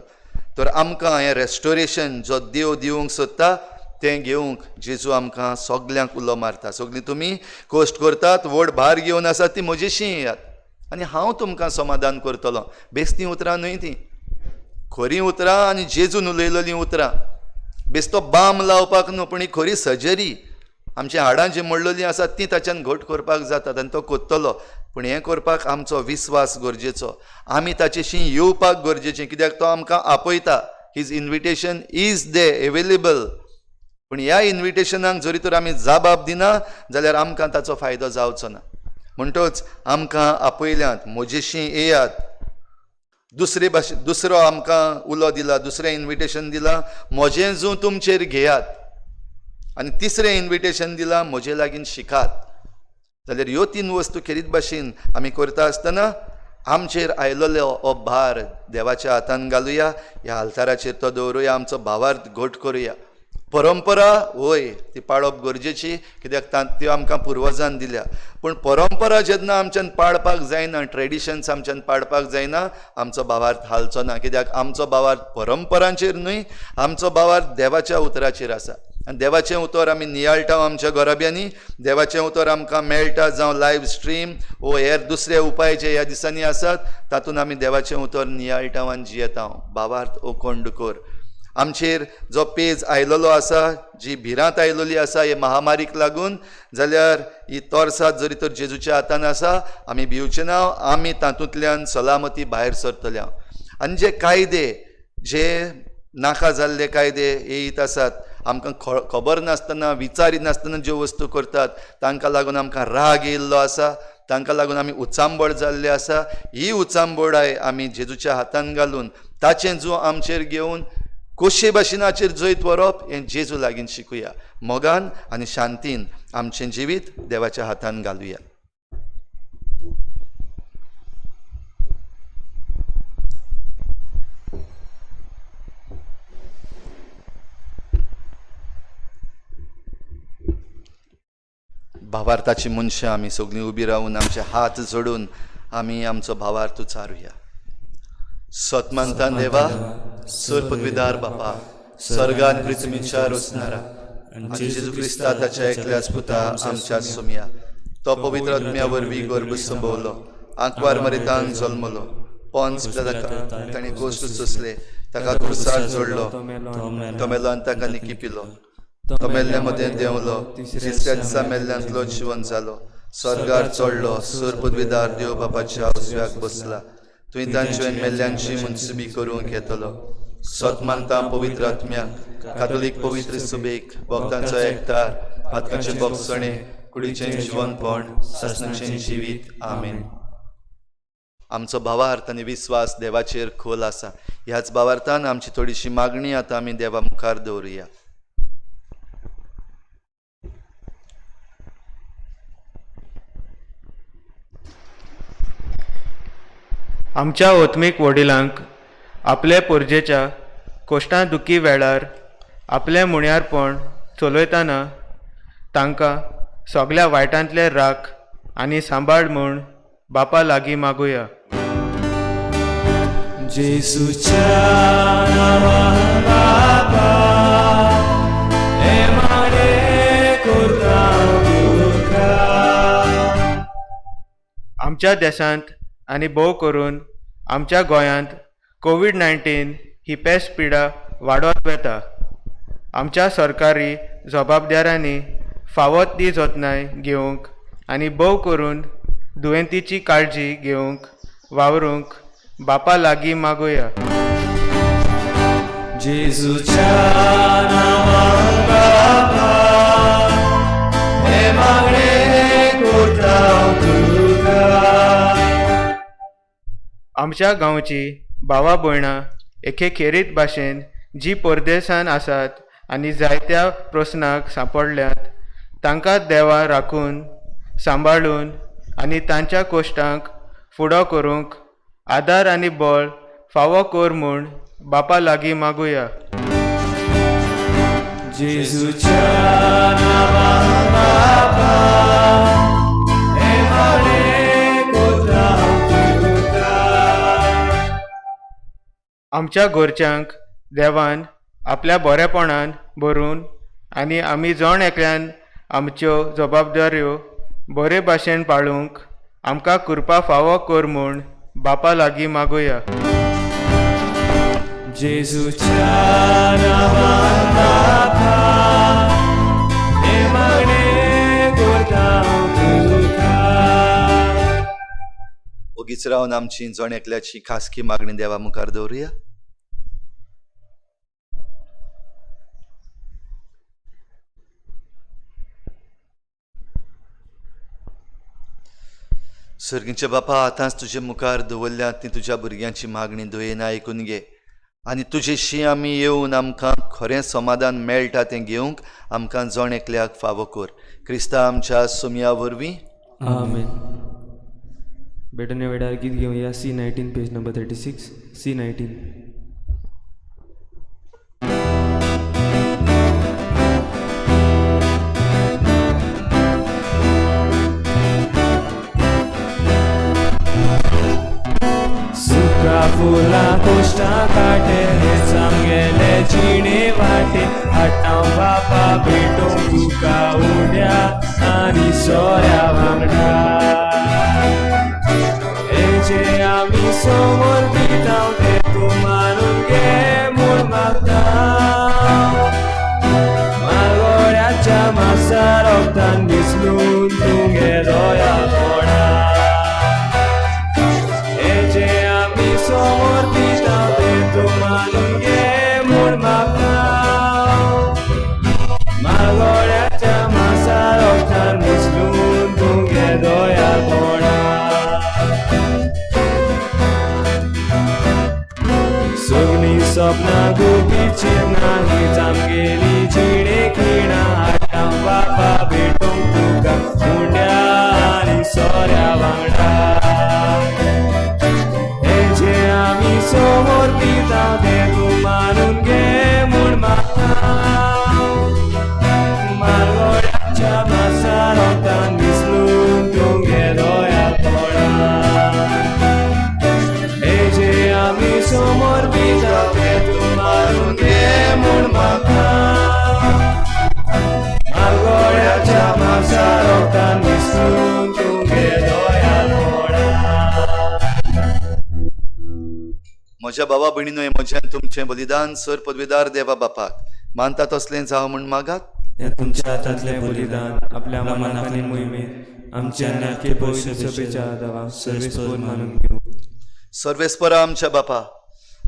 तर आमकां हें रेस्टोरेशन जो देव दिवंक सोदता तें घेवंक जेजू आमकां सगल्यांक उलो मारता. सगलीं तुमी कश्ट करतात, व्हड भार घेवन आसात ती म्हजेशी येयात आनी हांव तुमकां समाधान करतलों. बेस्तीं उतरां न्हय तीं, खरीं उतरां आनी जेजून उलयलोलीं उतरां. बेस्तो बाम लावपाक न्हू, पूण ही खरी सर्जरी. आमची हाडां जीं मोडलेलीं आसात तीं ताच्यान घट करपाक जातात आनी तो कोत्तलो. पूण हें करपाक आमचो विस्वास गरजेचो. आमी ताचेशी येवपाक गरजेचें, कित्याक तो आमकां आपयता. हीज इन्विटेशन इज दे एवेलेबल. पूण ह्या इन्विटेशनाक जरी तर आमी जबाब दिना जाल्यार आमकां ताचो फायदो जावचो ना. म्हणटच आमकां आपयल्यात, म्हजेशी येयात दुसरो आमकां उलो दिला, दुसरें इन्विटेशन दिलां, म्हजें जूं तुमचेर घेयात. आनी तिसरें इन्विटेशन दिलां, म्हजे लागीं शिकात. जाल्यार ह्यो 3 वस्तू खेरीत भाशेन आमी करता आसतना आमचेर आयलोलो हो भार देवाच्या हातान घालुया, ह्या आल्ताराचेर तो दवरुया, आमचो भावार्थ घट करुया. परंपरा वय ती पाळप गरजेची, कित्याक त्यो आमकां पुर्वजान दिल्या. पूण परंपरा जेन्ना आमच्यान पाळपाक जायना, ट्रेडिशन्स आमच्यान पाळपाक जायना, आमचो भावार्थ हालचो ना. कित्याक आमचो भावार्थ परंपरांचेर न्हय, आमचो भावार्थ देवाच्या उतराचेर आसा. आनी देवाचें उतर आमी नियाळटा आमच्या घराब्यांनी. देवाचें उतर आमकां मेळटा जावं लायव्ह स्ट्रीम वो हेर दुसरे उपाय जे ह्या दिसांनी आसात, तातूंत आमी देवाचें उतर नियाळटा आनी जियेता. भावार्थ ओकोंड कर. आमचेर जो पेज आयलोलो आसा, जी भिरांत आयलोली आसा हे महामारीक लागून, जाल्यार ही तोरसाद जरी तर जेजूच्या हातान आसा, आमी भिवचे ना. आमी तातूंतल्यान सलामती भायर सरतल्या. आनी जे कायदे, जे नाका जाल्ले कायदे येयत आसात, आमकां खबर नासतना, विचारिनासतना ज्यो वस्तू करतात, तांकां लागून आमकां राग येयल्लो आसा, तांकां लागून आमी उचांबळ जाल्ले आसा. ही उचांबळाय आमी जेजूच्या हातान घालून ताचें जो आमचेर घेवन कशे भाशेनाचेर जैत व्हरप हें जेजू लागीं शिकुया. मोगान आनी शांतीन आमचें जिवीत देवाच्या हातान घालुया. भावार्थाची मनशां आमी सगळीं उबी रावन आमचे हात जोडून आमी आमचो भावार्थ उचारुया. सतमंतान देवा, सर्पदविदार बापा, स्वर्गान पृथ्वीच्या रचणारा आनी जेजू क्रिस्ता ताच्या एकल्याच पुता आमच्या सुमया, तो पवित्र आत्म्या वरवीं गर्भ संभोवलो, आंकवार मरितान जल्मलो, पोंच पिलाताका ताणें गोश्ट सोंसले, ताका क्रुसार जोडलो, तो मेलो आनी ताका निकी पिलो, तो मेल्ल्या मदें देंवलो, तिसऱ्या दिसा मेल्ल्यांतलो जिवन जालो, स्वर्गार चडलो, सर्पदविदार देव बापाच्या उजव्याक बसला, तुवें तांचे मेल्ल्यांची मनसुबी करूंक येतलो. सतमानता पवित्र आत्म्याक, कातोलीक पवित्र सुबेक, भक्तांचो एकठार, पातकांचे भोगसणे, कुडीचें जिवनपण, सासणाचें जिवीत. आमेन. आमचो भावार्थ आनी विस्वास देवाचेर खोल आसा. ह्याच भावार्थान आमची थोडीशी मागणी आतां आमी देवा मुखार दवरुया. आमच्या ओत्मीक वडिलांक आपले पोरजेच्या कोश्टां दुखी वेळार आपलें मुण्यारपण चलयतना तांकां सगळ्या वायटांतले राख आनी सांबाळ म्हूण बापा लागीं मागुया. जेजूच्या नांवान बापा, हे माडे करता तुका. आमच्या देशांत आनी भोव करून आमच्या गोंयांत कोविड-19 ही पेस्ट पिडा वाडत वता. आमच्या सरकारी जबाबदाऱ्यांनी फावो ती जतनाय घेवंक आनी भोव करून दुयेंतीची काळजी घेवंक वावरूंक बापा लागीं मागुया. जेजूच्या नांवान बापा, हे मागणे करता तुका. आमच्या गांवची भावा भयणां एके खेरीत भाशेन जी परदेसान आसात आनी जायत्या प्रस्नाक सांपडल्यात, तांकां देवा राखून सांबाळून आनी तांच्या कोश्टांक फुडो करूंक आदार आनी बळ फावो कर म्हूण बापा लागीं मागुया. जेजूच्या नांवान बापा, हे मागणे करता तुका. आमच्या घरच्यांक देवान आपल्या बरेपणान भरून आनी आमी जण एकल्यान आमच्यो जबाबदाऱ्यो बरे भाशेन पाळूंक आमकां कृपा फावो कर म्हूण बापा लागीं मागुया. जेजूच्या नांवान बापा, हे मागणे करता तुका. ओगीच रावन आमची जण एकल्याची खासगी मागणी देवा मुखार दवरुया. सर्गींचे बापा, आतांच तुजे मुखार दवरल्यात ती तुज्या भुरग्यांची मागणी दुयेन आयकून घे आनी तुजेशी आमी येवन आमकां खरें समाधान मेळटा तें घेवंक आमकां जण एकल्याक फावो कर. क्रिस्ता आमच्या सुमया वरवीं आमेन. बेटने वेडार गीत घेऊया C19 पेज नंबर 36. C19. सुका फुला कोष्टा काटे हेच आमगेले जिणे वाटे हाटाव बापा भेटोंक तुका उड्या आनी सोऱ्या वांगडा हेजे आमी समोर दिताव ते तूं मानून घे म्हूण मागता. मागोड्याच्या मासा रोगतान दिसलून तुगे दोया कोणा समोर दिता ते तूं मानून घे म्हूण मागता. मागोड्याच्या मासा रोगतान दिसलून तुगे दोया कोणा सगळीं सपनां गुपीचीर ना हीच आमगेली जिणे खिणा हाटाव बापा भेटोंक तुका मुंड्या आनी सोऱ्या वांगडा आमी समोर दिता ते तूं मानून घे म्हूण मागता. मारगोड्याच्या मासा रोगतान दिसलून तुगे दोया कोणा हेजे आमी समोर दिता ते तूं मानून घे म्हूण मागता. मारगोड्याच्या मासा रोगतान दिसलून तुगे दोया कोणा. म्हज्या भावा भयणीनो, म्हज्यान तुमचें बलिदान सर पदवीदार देवा बापाक मानता तसलें जावं म्हूण मागात. या तुमच्या हातांतलें बलिदान आपल्या मनाक आनी मोहिमेत आमच्या नाटके पवित्र सभेच्या आदाराक सर्वेस्पर मानून घेऊ. सर्वेस्परा आमच्या बापा,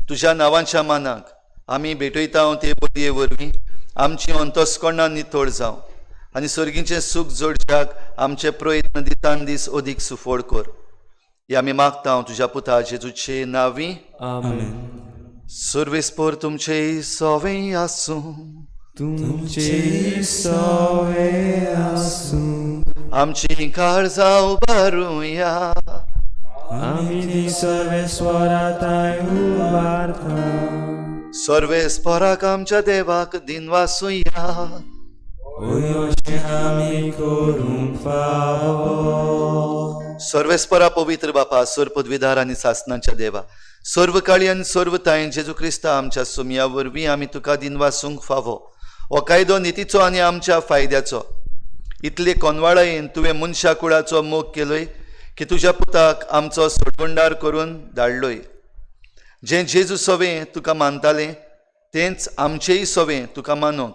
तुज्या नांवांच्या मानाक आमी भेटयता ते बलये वरवीं आमची अंतस्करणां नितळ जावं आनी सर्गीचें सूख जोडच्याक आमचे प्रयत्न दिसान दीस अदीक सुफोड कर. हे आमी मागता तुज्या पुता जेजूचे नांवीं. आमेन. सर्वेस्पर तुमचे सवें आसूं, तुमचे सवे आसूं, आमची काळजां उबारुया, आमी सर्वेस्वराताय उबारता. सर्वेस्पराक आमच्या देवाक दिनवासुया. अशें आमी करूंक फावो. सर्वेस्परा पवित्र बापा, सर पदवीदार आनी सासणांच्या देवा, सर्व काळी आनी सर्व तायेन जेजू क्रिस्ता आमच्या सुमया वरवीं आमी तुका दिनवासूंक फावो. हो कायदो नितीचो आनी आमच्या फायद्याचो. इतले कोनवाळायेन तुवें मनशा कुळाचो मोग केलोय की तुज्या पुताक आमचो सोडवंडार करून धाडलोय. जें जेजू सवें तुका मानतालें तेंच आमचेय सवें तुका मानूंक,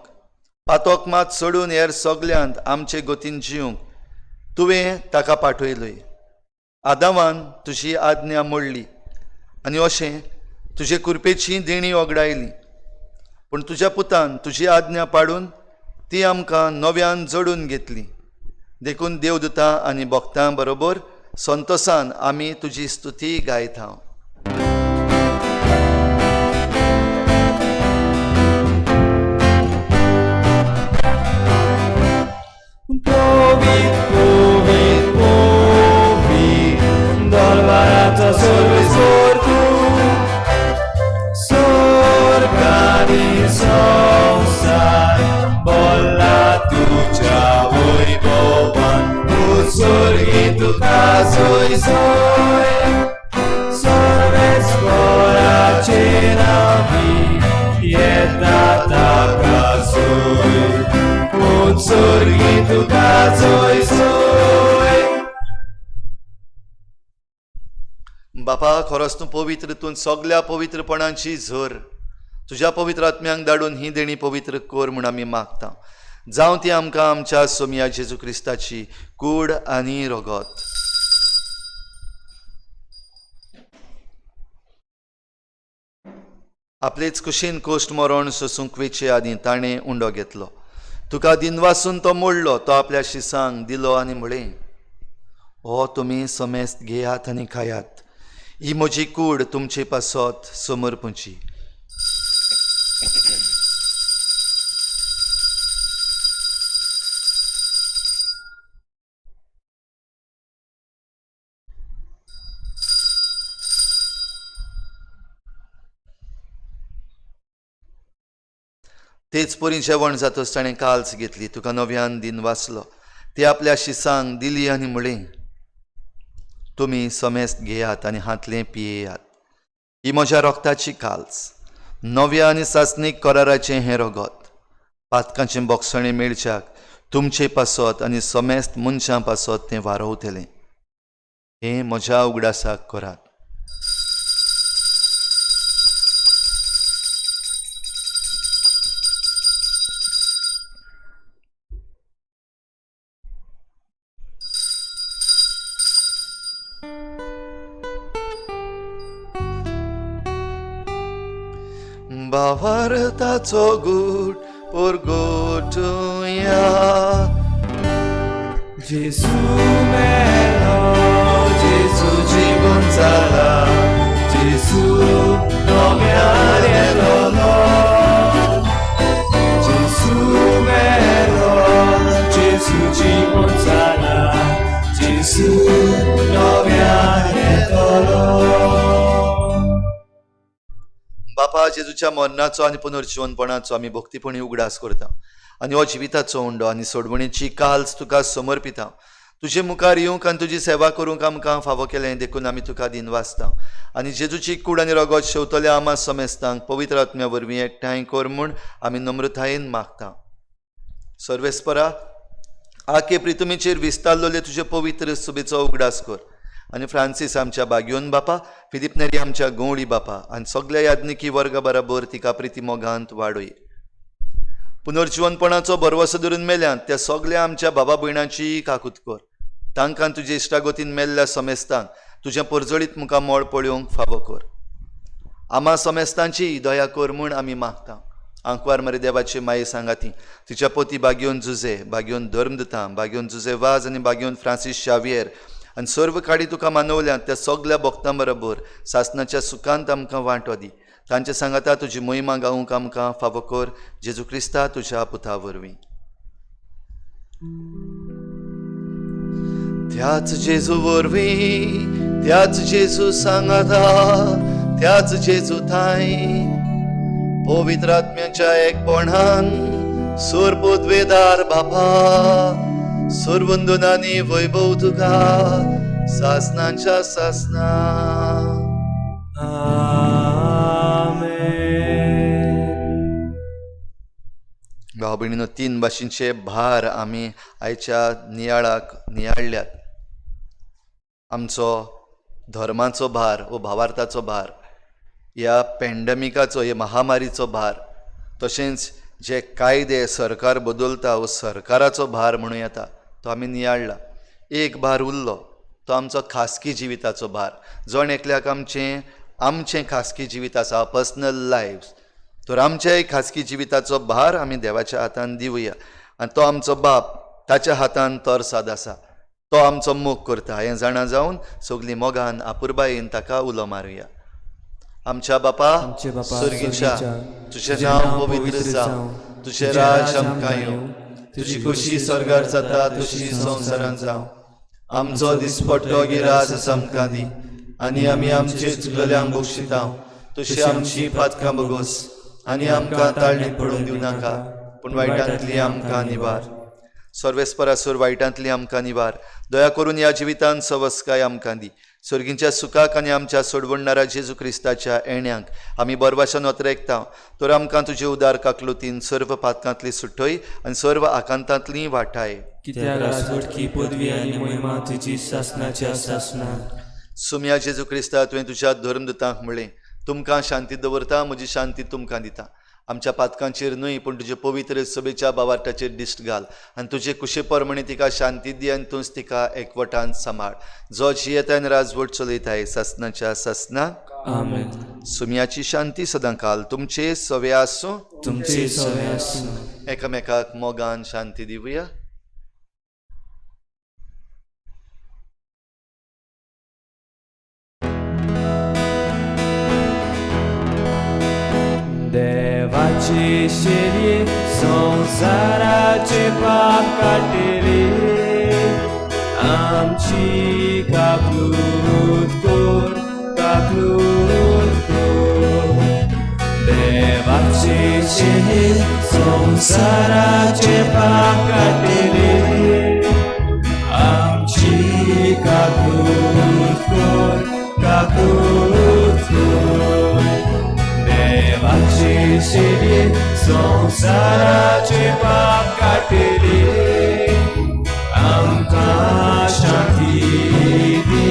पातोक मात सोडून हेर सगल्यांत आमचे गतीन जिवंक तुवें ताका पाठयलोय. आदामान तुजी आज्ञा मोडली आनी अशें तुजे कुरपेची देणी ओगडायली. पूण तुज्या पुतान तुजी आज्ञा पाडून ती आमकां नव्यान जोडून घेतली. देखून देवदूतां आनी भक्तां बरोबर संतोसान आमी तुजी स्तुती गायता. Sorvesor tu, sorgani संसार बोला तुझ्या वैभवान, उत्सर्गी तुका सोय सोय. सर्वेस्पराचे नावी येता ताका सोय, उत्सर्गी तुका सोय सोय. बापा, खरोच तूं पवित्र, तूं सगल्या पवित्रपणांची झर तुज्या पवित्र आत्म्यांक धाडून ही देणी पवित्र कर म्हूण आमी मागता. जावं ती आमकां आमच्या सोमया जेजू क्रिस्ताची कूड आनी रगत. आपलेच कुशीन कोश्ट मरण सोसूंक वेचे आदी ताणें उंडो घेतलो. तुका दिनवासून तो मोडलो, तो आपल्या शिसांक दिलो आनी म्हळें, हो तुमी समेस्त घेयात आनी खायात. ही म्हजी कूड तुमचे पासत समर्पूची. तेच परी जेवण जातच ताणें काल्स घेतली, तुका नव्यान दिन वाचलो. ती आपल्या शिसांक दिली आनी म्हळें, तुमी समेस्त घेयात आनी हातलें पियेयात. ही म्हज्या रोगताची काल्स, नव्या आनी सासणीक कराराचें हें रगत. पातकांचें बोगसणें मेळच्याक तुमचे पासत आनी समेस्त मनशां पासत तें वारवतलें. हें म्हज्या उगडासाक करात. भावार्थाचो गूट परगोटुया. जेसू मेलो, जेसू जिवून जाला, जेसू नव्यान येतलो. जेसू मेलो, जेसू जिवून जाला, जेसू नव्यान येतलो. बापा जेजूच्या मरणाचो आनी पुनर्जीवनपणाचो आमी भक्तीपणी उगडास करता आनी हो जिविताचो उंडो आनी सोडवणेची काल्स तुका समर्पिता. तुजे मुखार येवंक आनी तुजी सेवा करूंक आमकां फावो केलें देखून आमी तुका दिन वाचता. आनी जेजूची कूड आनी रगत शेवतल्या आमा समेस्तांक पवित्र आत्म्या वरवीं एकठांय कर म्हूण आमी नम्रतायेन मागता. सर्वेस्परा, आखे प्रितुमेचेर विस्तारलोले तुजे पवित्र सुबेचो उगडास कर. आनी फ्रांसीस आमच्या बागयोन बापा, फिलिप नेरी आमच्या गवळी बापा आनी सगळ्या याज्ञिकी वर्ग बरोबर तिका प्रिती मोगांत वाडय. पुनर्जीवनपणाचो भरवसो धरून मेल्यांत त्या सगळ्या आमच्या बाबा भयणांची काकूत कर. तांकां तुजे इश्टागोतीन मेल्ल्या समेस्तांक तुजें परजळीत मुखार मोळ पळोवंक फावो कर. आमा समेस्तांची दया कर म्हूण आमी मागता. आंकवार मरे देवाची माये सांगाती, तिच्या पोती बागयोन जुजे, बागयोन धर्मदतां, बागयोन जुजे वाज आनी बागयोन फ्रांसीस शावियर आनी सर्व काडी तुका मानवल्यांत त्या सगळ्या भक्तां बरोबर सासणाच्या सुखांत आमकां वांटो दी. तांचे सांगाता तुजी महिमा गावूंक आमकां फावो कर. जेजू क्रिस्ता तुज्या पुता वरवीं. त्याच जेजू वरवीं, त्याच जेजू सांगाता, त्याच जेजू थाय पवित्र आत्म्याच्या एकपणान सोरपोद्वेदार बापा, सर्वंदनांनी वैभव तुका सासनांच्या सासना. भाव भयणीनो, 3 भाशेंचे भार आमी आयच्या नियाळाक नियाळ्ळ्यात. आमचो धर्माचो भार वो भावार्थाचो भार, ह्या पॅन्डेमिकाचो, ह्या महामारीचो भार, तशेंच जे कायदे सरकार बदलता वो सरकाराचो भार म्हणूं येता तो आमी नियाळ्ळा. एक भार उरलो, तो आमचो खासगी जिविताचो भार. जण एकल्याक आमचें खासगी जिवीत आसा, पर्सनल लायफ. तर आमच्या खासगी जिविताचो भार आमी देवाच्या हातान दिवया. आनी तो आमचो बाप, ताच्या हातान तोरसाद आसा, तो आमचो मोग करता. हें जाणा जावन सगळीं मोगान आपुरबायेन ताका उलो मारुया. आमच्या बापा सुर्गीच्या, तुजें नांव पवित्र जावं, तुजें राज आमकां येवं, तुजी खुशी स्वर्गार जाता तशी संवसारांत जावं. आमचो दिसपट्टो गिरास आमकां दी आनी आमी आमचे चुकलेल्यांक बक्षिता. तशी आमची पातकां बगोस आनी आमकां ताळणेत पडूंक दिवं नाका, पूण वायटांतली आमकां निवार. सर्वेस्परासूर वायटांतली आमकां निवार. दया करून ह्या जिवितांत सवस्काय आमकां दी. स्वर्गींच्या सुखाक आनी आमच्या सोडवणाऱ्या जेजू क्रिस्ताच्या येण्याक आमी बरभाशान वतरेकता. तर आमकां तुजे उदार काकलुतीन सर्व पातकांतली सुटय आनी सर्व आकांतांतली वाटाय. कित्याक राजवटकी पदवी आनी महिमा तुजी सासनाच्या सासना. सुम्या जेजू क्रिस्ता, तुवें तुज्या धर्मदूतांक म्हणलें, तुमकां शांती दवरता, म्हजी शांती तुमकां दिता. आमच्या पातकांचेर न्हय पूण तुजे पवित्र सभेच्या भावार्थाचेर दिश्ट घाल आनी तुजे कुशे परमणे तिका शांती दी आनी तूंच तिका एकवटान सांबाळ. जो जियेतान राजवट चलयताय सासनाच्या सासनाक. आमेन. सुम्याची शांती सदां काल तुमचे सवे आसूं. तुमचे सवे आसूं. एकामेकाक मोगान शांती दिवया. देवाचे शेळये संसाराचे पाप काटेले आमची काकूत कोर देवाचे शेळये संसाराचे पाप काटेले आमची काकूत कोर देवाचे शेळये संसाराचे पाप काटेले आमकां शांती दी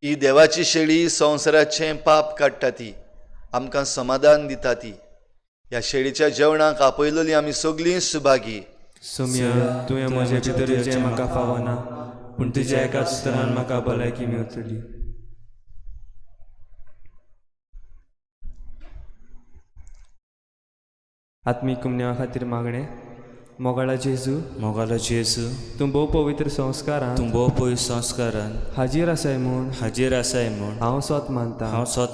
ही देवाची शेळी संवसाराचें पाप काडटा ती आमकां समाधान दिता ती. ह्या शेळीच्या जेवणाक आपयलोली आमी सगळीं सुभागी. सोम्या तुवें म्हजे भितर येवचें म्हाका फावना पूण तुज्या एकाच उतरान म्हाका भलायकी मेळटली. आत्मीक कुमन्या खातीर मागणें. मोगाळा जेजू तूं भोव पवित्र संस्कारान हाजीर आसाय म्हूण हांव स्वत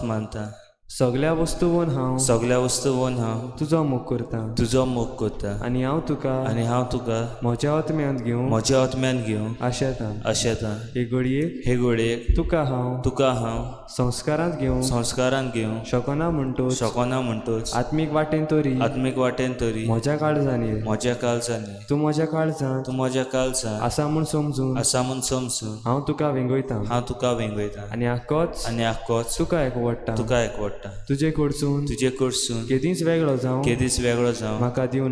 मानता. सगळ्या वस्तूवन हांव तुजो मोग करता आनी हांव तुका म्हज्या आत्म्यांत घेवं आशेतां. हे घडयेक तुका हांव संस्कारांत घेवं शकना म्हणटोच आत्मीक वाटेन तरी म्हज्या काळजांनी तूं म्हज्या काळजांत आसा म्हूण समजून हांव तुका वेंगयतां आनी आख्खोच तुका एकवडटा. तुजे कडसून केदींच वेगळो जावं म्हाका दिवं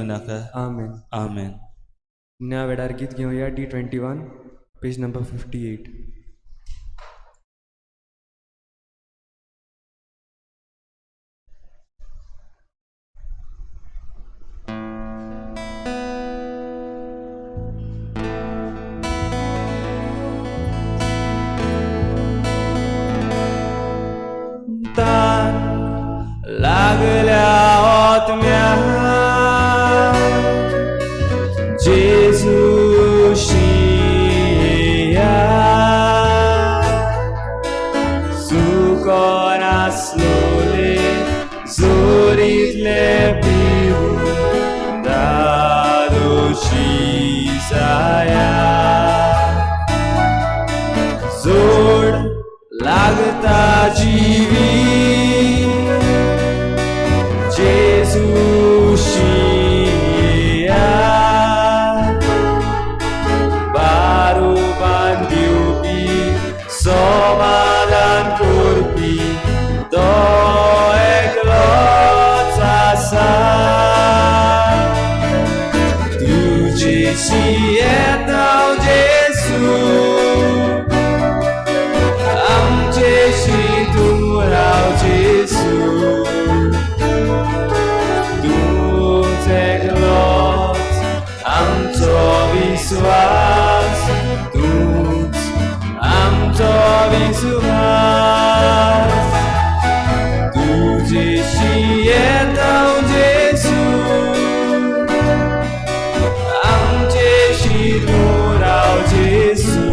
नाका. आमेन. न्या वेळार गीत घेवया D21 पेज नंबर 58. लागल्या आत्म्याक जेजूशी या सुकोर आसलोले जोरीतले पिवून दादोशी जाया जोड लागता जिवी जेजूशिया बारोबान दिवपी समाधान करपी तो एकलोच आसा. तुजेशी येता जेजू आमचेशी तूं राव जेजू विश्वास तूच आमचो विश्वास तुजेशी येता जेजू आमचेशी तूं राव जेजू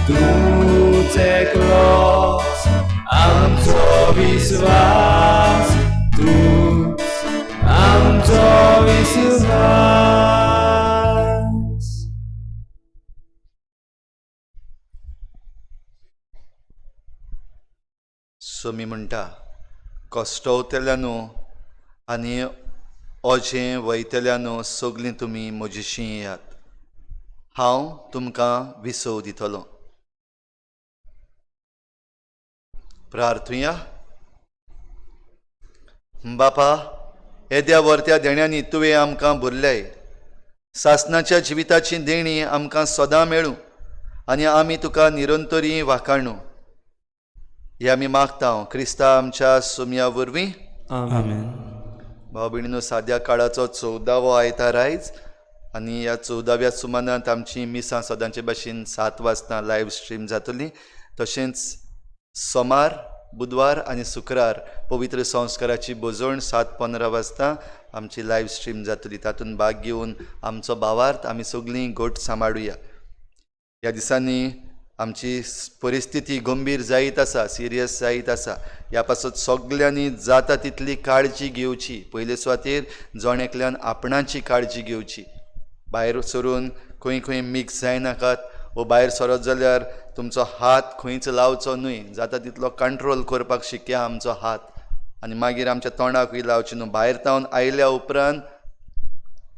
तूच एकलोच आमचो विश्वास तूच आमचो विश्वास. सोमी म्हणटा कश्टवतल्यानो आनी ओजें वयतल्यानो सगळीं तुमी म्हजेशी येयात. हांव तुमकां विसव दितलों. प्रार्थुया. बापा, येद्या वर्त्या देण्यांनी तुवें आमकां भरल्याय. सासणाच्या जिविताची देणी आमकां सदां मेळूं आनी आमी तुका निरंतरी वाखाणू. हे आमी मागता क्रिस्ता आमच्या सोम्या वरवीं. आमेन. भाव भयणीनो, साद्या काळाचो 14वो आयतार आयज आनी ह्या 14व्या सुमानांत आमची मिसां सदांचे भाशेन 7 वाजता लायव्ह स्ट्रीम जातली. तशेंच सोमार बुधवार आनी शुक्रार पवित्र संस्काराची बोजवण 7:15 वाजता आमची लायव्ह स्ट्रीम जातली. तातूंत भाग घेवन आमचो भावार्थ आमी सगळीं घोट सांबाळुया. ह्या दिसांनी आमची परिस्थिती गंभीर जायत आसा, सिरियस जायत आसा. ह्या पासत सगळ्यांनी जाता तितली काळजी घेवची. पयले सुवातेर जण आपणाची काळजी घेवची. भायर सरून खंय खंय मिक्स जायनाकात, वो भायर सरत जाल्यार तुमचो हात खंयच लावचो न्हय. जाता तितलो कंट्रोल करपाक शिकया आमचो हात. आनी मागीर आमच्या तोंडाकूय लावचे न्हू. भायर तावन आयल्या उपरांत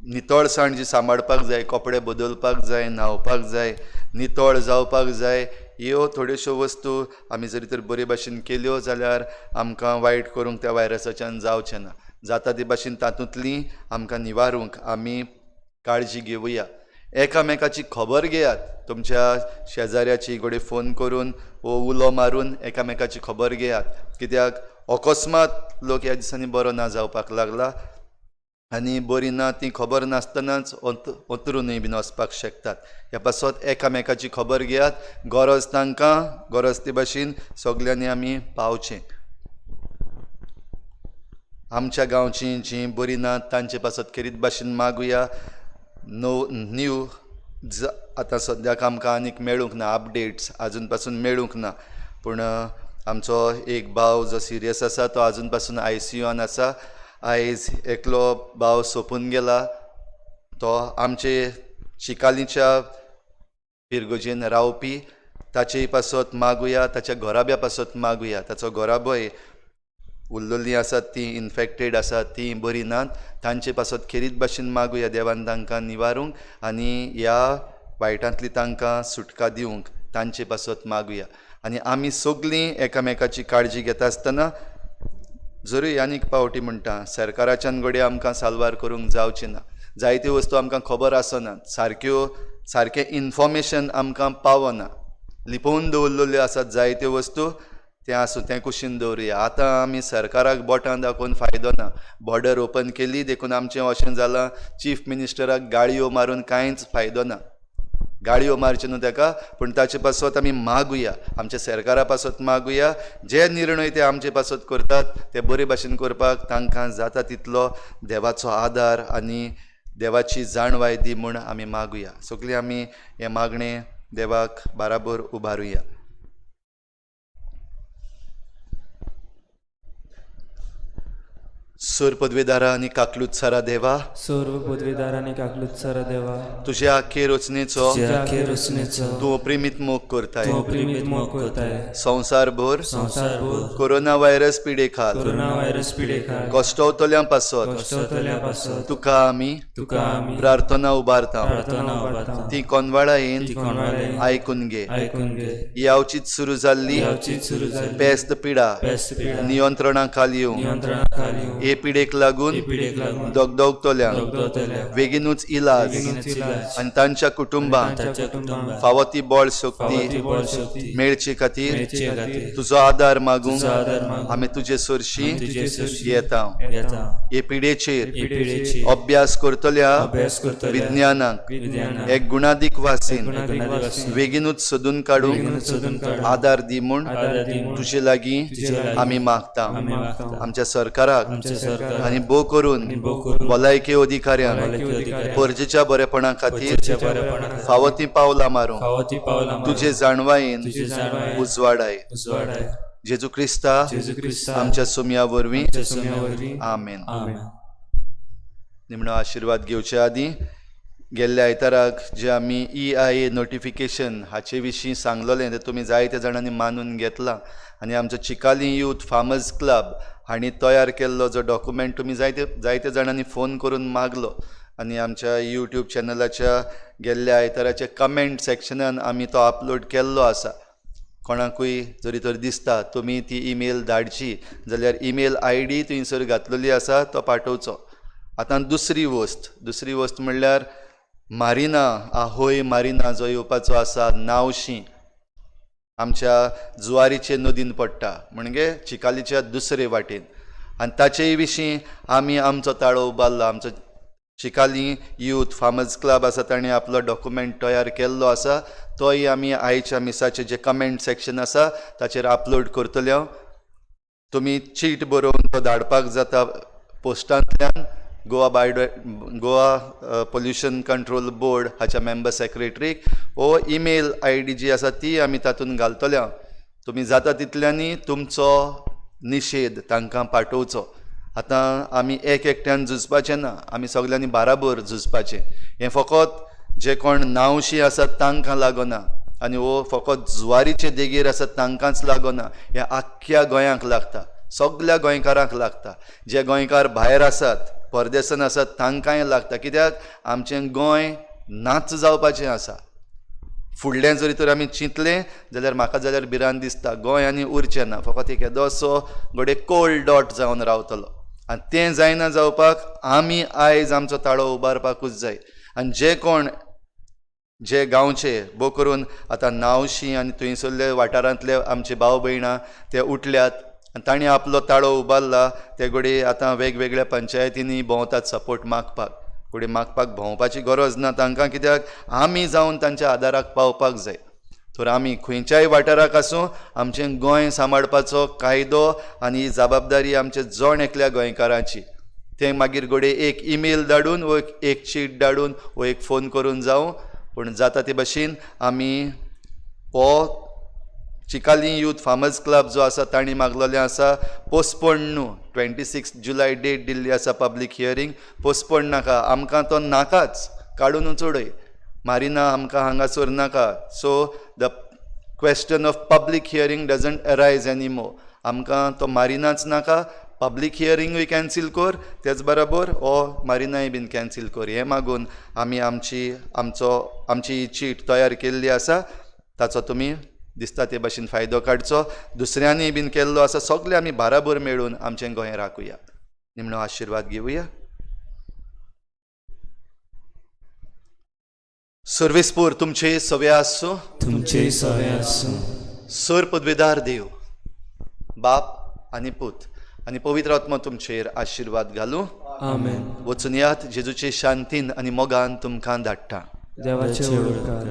नितळसाण जी सांबाळपाक जाय, कपडे बदलपाक जाय, न्हावपाक जाय, नितळ जावपाक जाय, ह्यो थोड्योश्यो वस्तू आमी जरी तर बरे भाशेन केल्यो जाल्यार आमकां वायट करूंक त्या व्हायरसाच्यान जावचें ना. जाता ते भाशेन तातूंतली आमकां निवारूंक आमी काळजी घेवया. एकामेकाची खबर घेयात. तुमच्या शेजाऱ्याची घोडे फोन करून वो उलो मारून एकामेकाची खबर घेयात. कित्याक अकस्मात लोक ह्या दिसांनी बरो ना जावपाक लागला आनी बरी ना ती खबर नासतनाच अंतरुनूय बीन वचपाक शकतात. ह्या पासत एकामेकाची खबर घेयात. गरज तांकां गरज ते भाशेन सगळ्यांनी आमी पावचें. आमच्या गांवची जीं बरी नात तांचे पासत खेरीत भाशेन मागुया. न्यू आतां सद्याक आमकां आनीक मेळूंक ना, अपडेट्स आजून पासून मेळूंक ना. पूण आमचो एक भाव जो सिरियस आसा तो आजून पासून ICUन आसा. आयज एकलो भाव सोंपून गेला. तो आमचे चिकालीच्या पिरगोजेन रावपी. ताचेय पासत मागुया, ताच्या घोराब्या पासत मागुया. ताचो घोराबय उरलेलीं आसात ती इन्फेक्टेड आसात, ती बरी नात. तांचे पासत खेरीत भाशेन मागुया देवान तांकां निवारूंक आनी ह्या वायटांतली तांकां सुटका दिवंक तांचे पासत मागुया. आनी आमी सगळीं एकामेकाची काळजी घेता आसतना जरूय आनीक पावटी म्हणटा सरकाराच्यान घडये आमकां साल्वार करूंक जावचें ना. जायत्यो वस्तू आमकां खबर आसनात, सारकें इन्फॉर्मेशन आमकां पावना. लिपोवन दवरलेल्यो आसात जायत्यो वस्तू, तें आसूं तें कुशीन दवरुया. आतां आमी सरकाराक बोटां दाखोवन फायदो ना. बॉर्डर ओपन केली देखून आमचें अशें जालां, चीफ मिनिस्टराक गाळयो मारून कांयच फायदो ना. गाळयो मारच्यो न्हू ताका, पूण ताचे पासत आमी मागुया, आमच्या सरकारा पासत मागुया. जे निर्णय ते आमचे पासत करतात ते बरे भाशेन करपाक तांकां जाता तितलो देवाचो आदार आनी देवाची जाणवाय दी म्हूण आमी मागुया. सगळीं आमी हें मागणें देवाक बाराबर उबारुया. सूर पदवेदारा आनी काकलुत्सारा देवा, सर्व पदवीदार आनी काकलुत्सारा देवा, तुज्या आख्खे रचनेचो तूं अप्रिमीत मोग करताय. संवसारभर कोरोना व्हायरस पिडेखात कश्टवतल्या पासत तुका आमी प्रार्थना उबारता. ती कोनवाळा येन आयकून घे. ही अवचित सुरू जाल्ली पेस्त पिडा नियंत्रणा खाली येवं. हे पिडेक लागून दोगदोगतल्यांक बेगीनूच इलाज आनी तांच्या कुटुंबांक फावो ती बळ शक्ती मेळचे खातीर तुजो आदार मागूंक आमी तुजे सरशी येता. हे पिडेचेर अभ्यास करतल्या विज्ञानाक एक गुणादीक वासीन बेगीनूच सोदून काडूंक आदार दी म्हूण तुजे लागीं आमी मागता. आमच्या सरकाराक आनी भोव करून भलायकी अधिकाऱ्यांक परजेच्या बरेपणा खातीर फावो ती पावलां मारूंक तुजे जाणवायेन उजवाडाय. जेजू क्रिस्ता आमच्या सुमया वरवीं आमेन. निमणो आशिर्वाद घेवचे आदीं गेल्ल्या आयताराक जे आमी EIA नोटिफिकेशन हाचे विशीं सांगलोलें तें तुमी जायत्या जाणांनी मानून घेतलां. आनी आमचो चिकाली यूथ फार्मर्स क्लब हांणी तयार केल्लो जो डॉक्युमेंट तुमी जायत्या जाणांनी फोन करून मागलो. आनी आमच्या YouTube चॅनलाच्या गेल्ल्या आयताराच्या कमेंट सेक्शनान आमी तो अपलोड केल्लो आसा. कोणाकूय जरी तर दिसता तुमी ती ईमेल धाडची जाल्यार ईमेल ID थंयसर घातलेली आसा तो पाठोवचो. आतां दुसरी वस्त म्हणल्यार मारिना आहोय मारिना जो येवपाचो आसा नावशी आमच्या जुवारीचे नदीन पडटा म्हणजे चिकालीच्या दुसरे वाटेन. आनी ताचेय विशीं आमी आमचो ताळो उबारला. आमचो चिकाली यूथ फार्मर्स क्लब आसा ताणें आपलो डॉक्युमेंट तयार केल्लो आसा. तोय आमी आयच्या मिसाचें जें कमेंट सेक्शन आसा ताचेर अपलोड करतले. तुमी चीट बरोवन तो धाडपाक जाता पोस्टांतल्यान गोवा पोल्युशन कंट्रोल बोर्ड हाच्या मेंबर सेक्रेटरीक वो ईमेल ID जी आसा ती आमी तातूंत घालतले. तुमी जाता तितल्यांनी तुमचो निशेध तांकां पाठोवचो. आतां आमी एकट्यान झुजपाचें ना, आमी सगळ्यांनी बाराबर झुजपाचें. हें फकत जे कोण नांवशी आसात तांकां लागना आनी वो फकत जुवारीचे देगेर आसात तांकांच लागना. हें आख्ख्या गोंयाक लागता, सगळ्या गोंयकारांक लागता. जे गोंयकार भायर आसात, परदेसान आसात तांकांय लागता. कित्याक आमचें गोंय नाच जावपाचें आसा. फुडलें जरी तर आमी चिंतलें जाल्यार म्हाका जाल्यार भिरांत दिसता गोंय आनी उरचें ना, फकत एक येदोसो घोडे कोल्ड डॉट जावन रावतलो. आनी तें जायना जावपाक आमी आयज आमचो ताळो उबारपाकूच जाय. आनी जे गांवचे बो करून आतां नावशी आनी थंयसरले वाठारांतले आमचे भाव भयणां ते उठल्यात आनी तांणी आपलो ताळो उबारला. ते घोडे आतां वेगवेगळ्या पंचायतींनी भोंवतात सपोर्ट मागपाक. फुडें मागपाक भोंवपाची गरज ना तांकां, कित्याक आमी जावन तांच्या आदाराक पावपाक जाय. तर आमी खंयच्याय वाठाराक आसूं आमचें गोंय सांबाळपाचो कायदो आनी ही जबाबदारी आमचे जण एकल्या गोंयकारांची. तें मागीर घोडे एक ईमेल धाडून वो एक चीट धाडून वो एक फोन करून जावं. पूण जाता ते भाशेन आमी हो चिकाली यूथ फार्मर्स क्लब जो आसा तांणी मागलेलें आसा पोस्टपोन न्हू. 26 जुलय डेट दिल्ली आसा पब्लीक हियरींग. पोस्टपोन नाका, आमकां तो नाकाच, काडूनच उडय. मारिना आमकां हांगासर नाका. So the question of public hearing doesn't arise any more. आमकां तो मारिनाच नाका. पब्लीक हियरींगूय कॅन्सील कर, तेच बरोबर हो मारिनाय बीन कॅन्सील कर. हें मागून आमी आमची चीट तयार केल्ली आसा, ताचो तुमी दिसता ते भाशेन फायदो काडचो. दुसऱ्यांनी बीन केल्लो आसा, सगळे आमी बाराबर मेळून आमचें गोंय राखुया. निमणो आशिर्वाद घेवया. सर्वेस्पूर तुमचे सवे आसूं. तुमचे सवे आसूं. सर पदवेदार देव, बाप आनी पूत आनी पवित्र आत्मा तुमचेर आशिर्वाद घालूं. आमेन. वचून यात जेजूचे शांतीन आनी मोगान तुमकां धाडटा. देवाचे उपकार.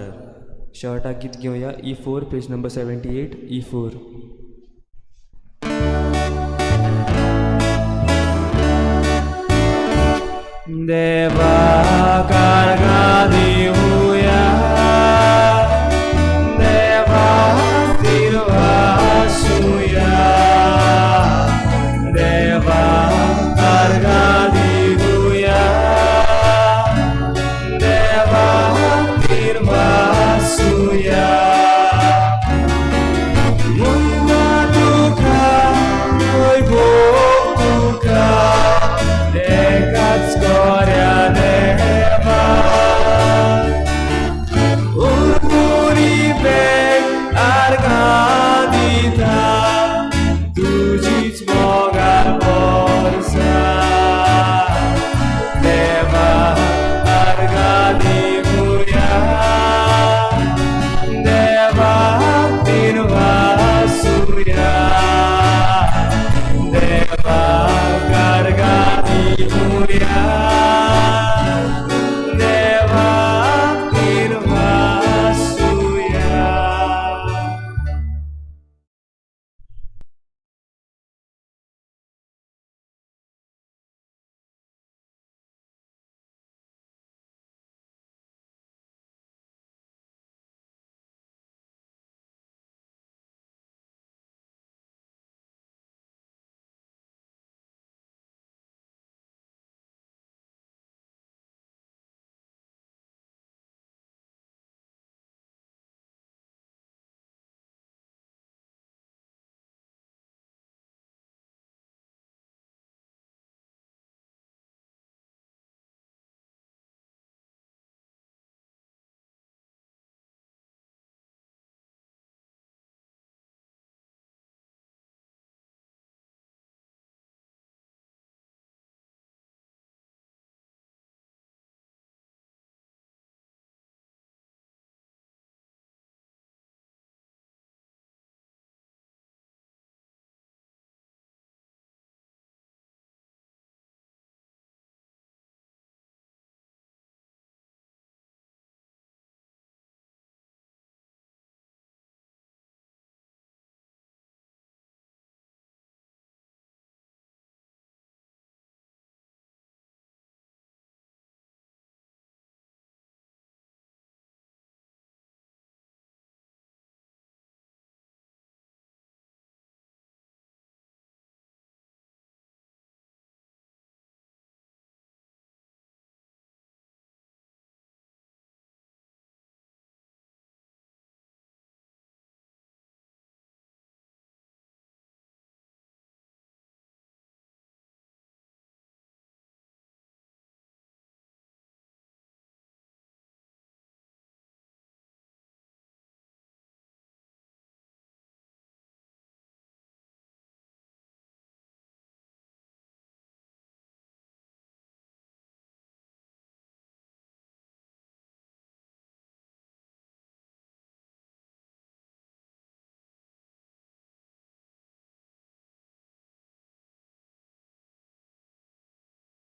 शेवटा गीत घेवया E4 पेज नंबर 78 E4. देवा कारगा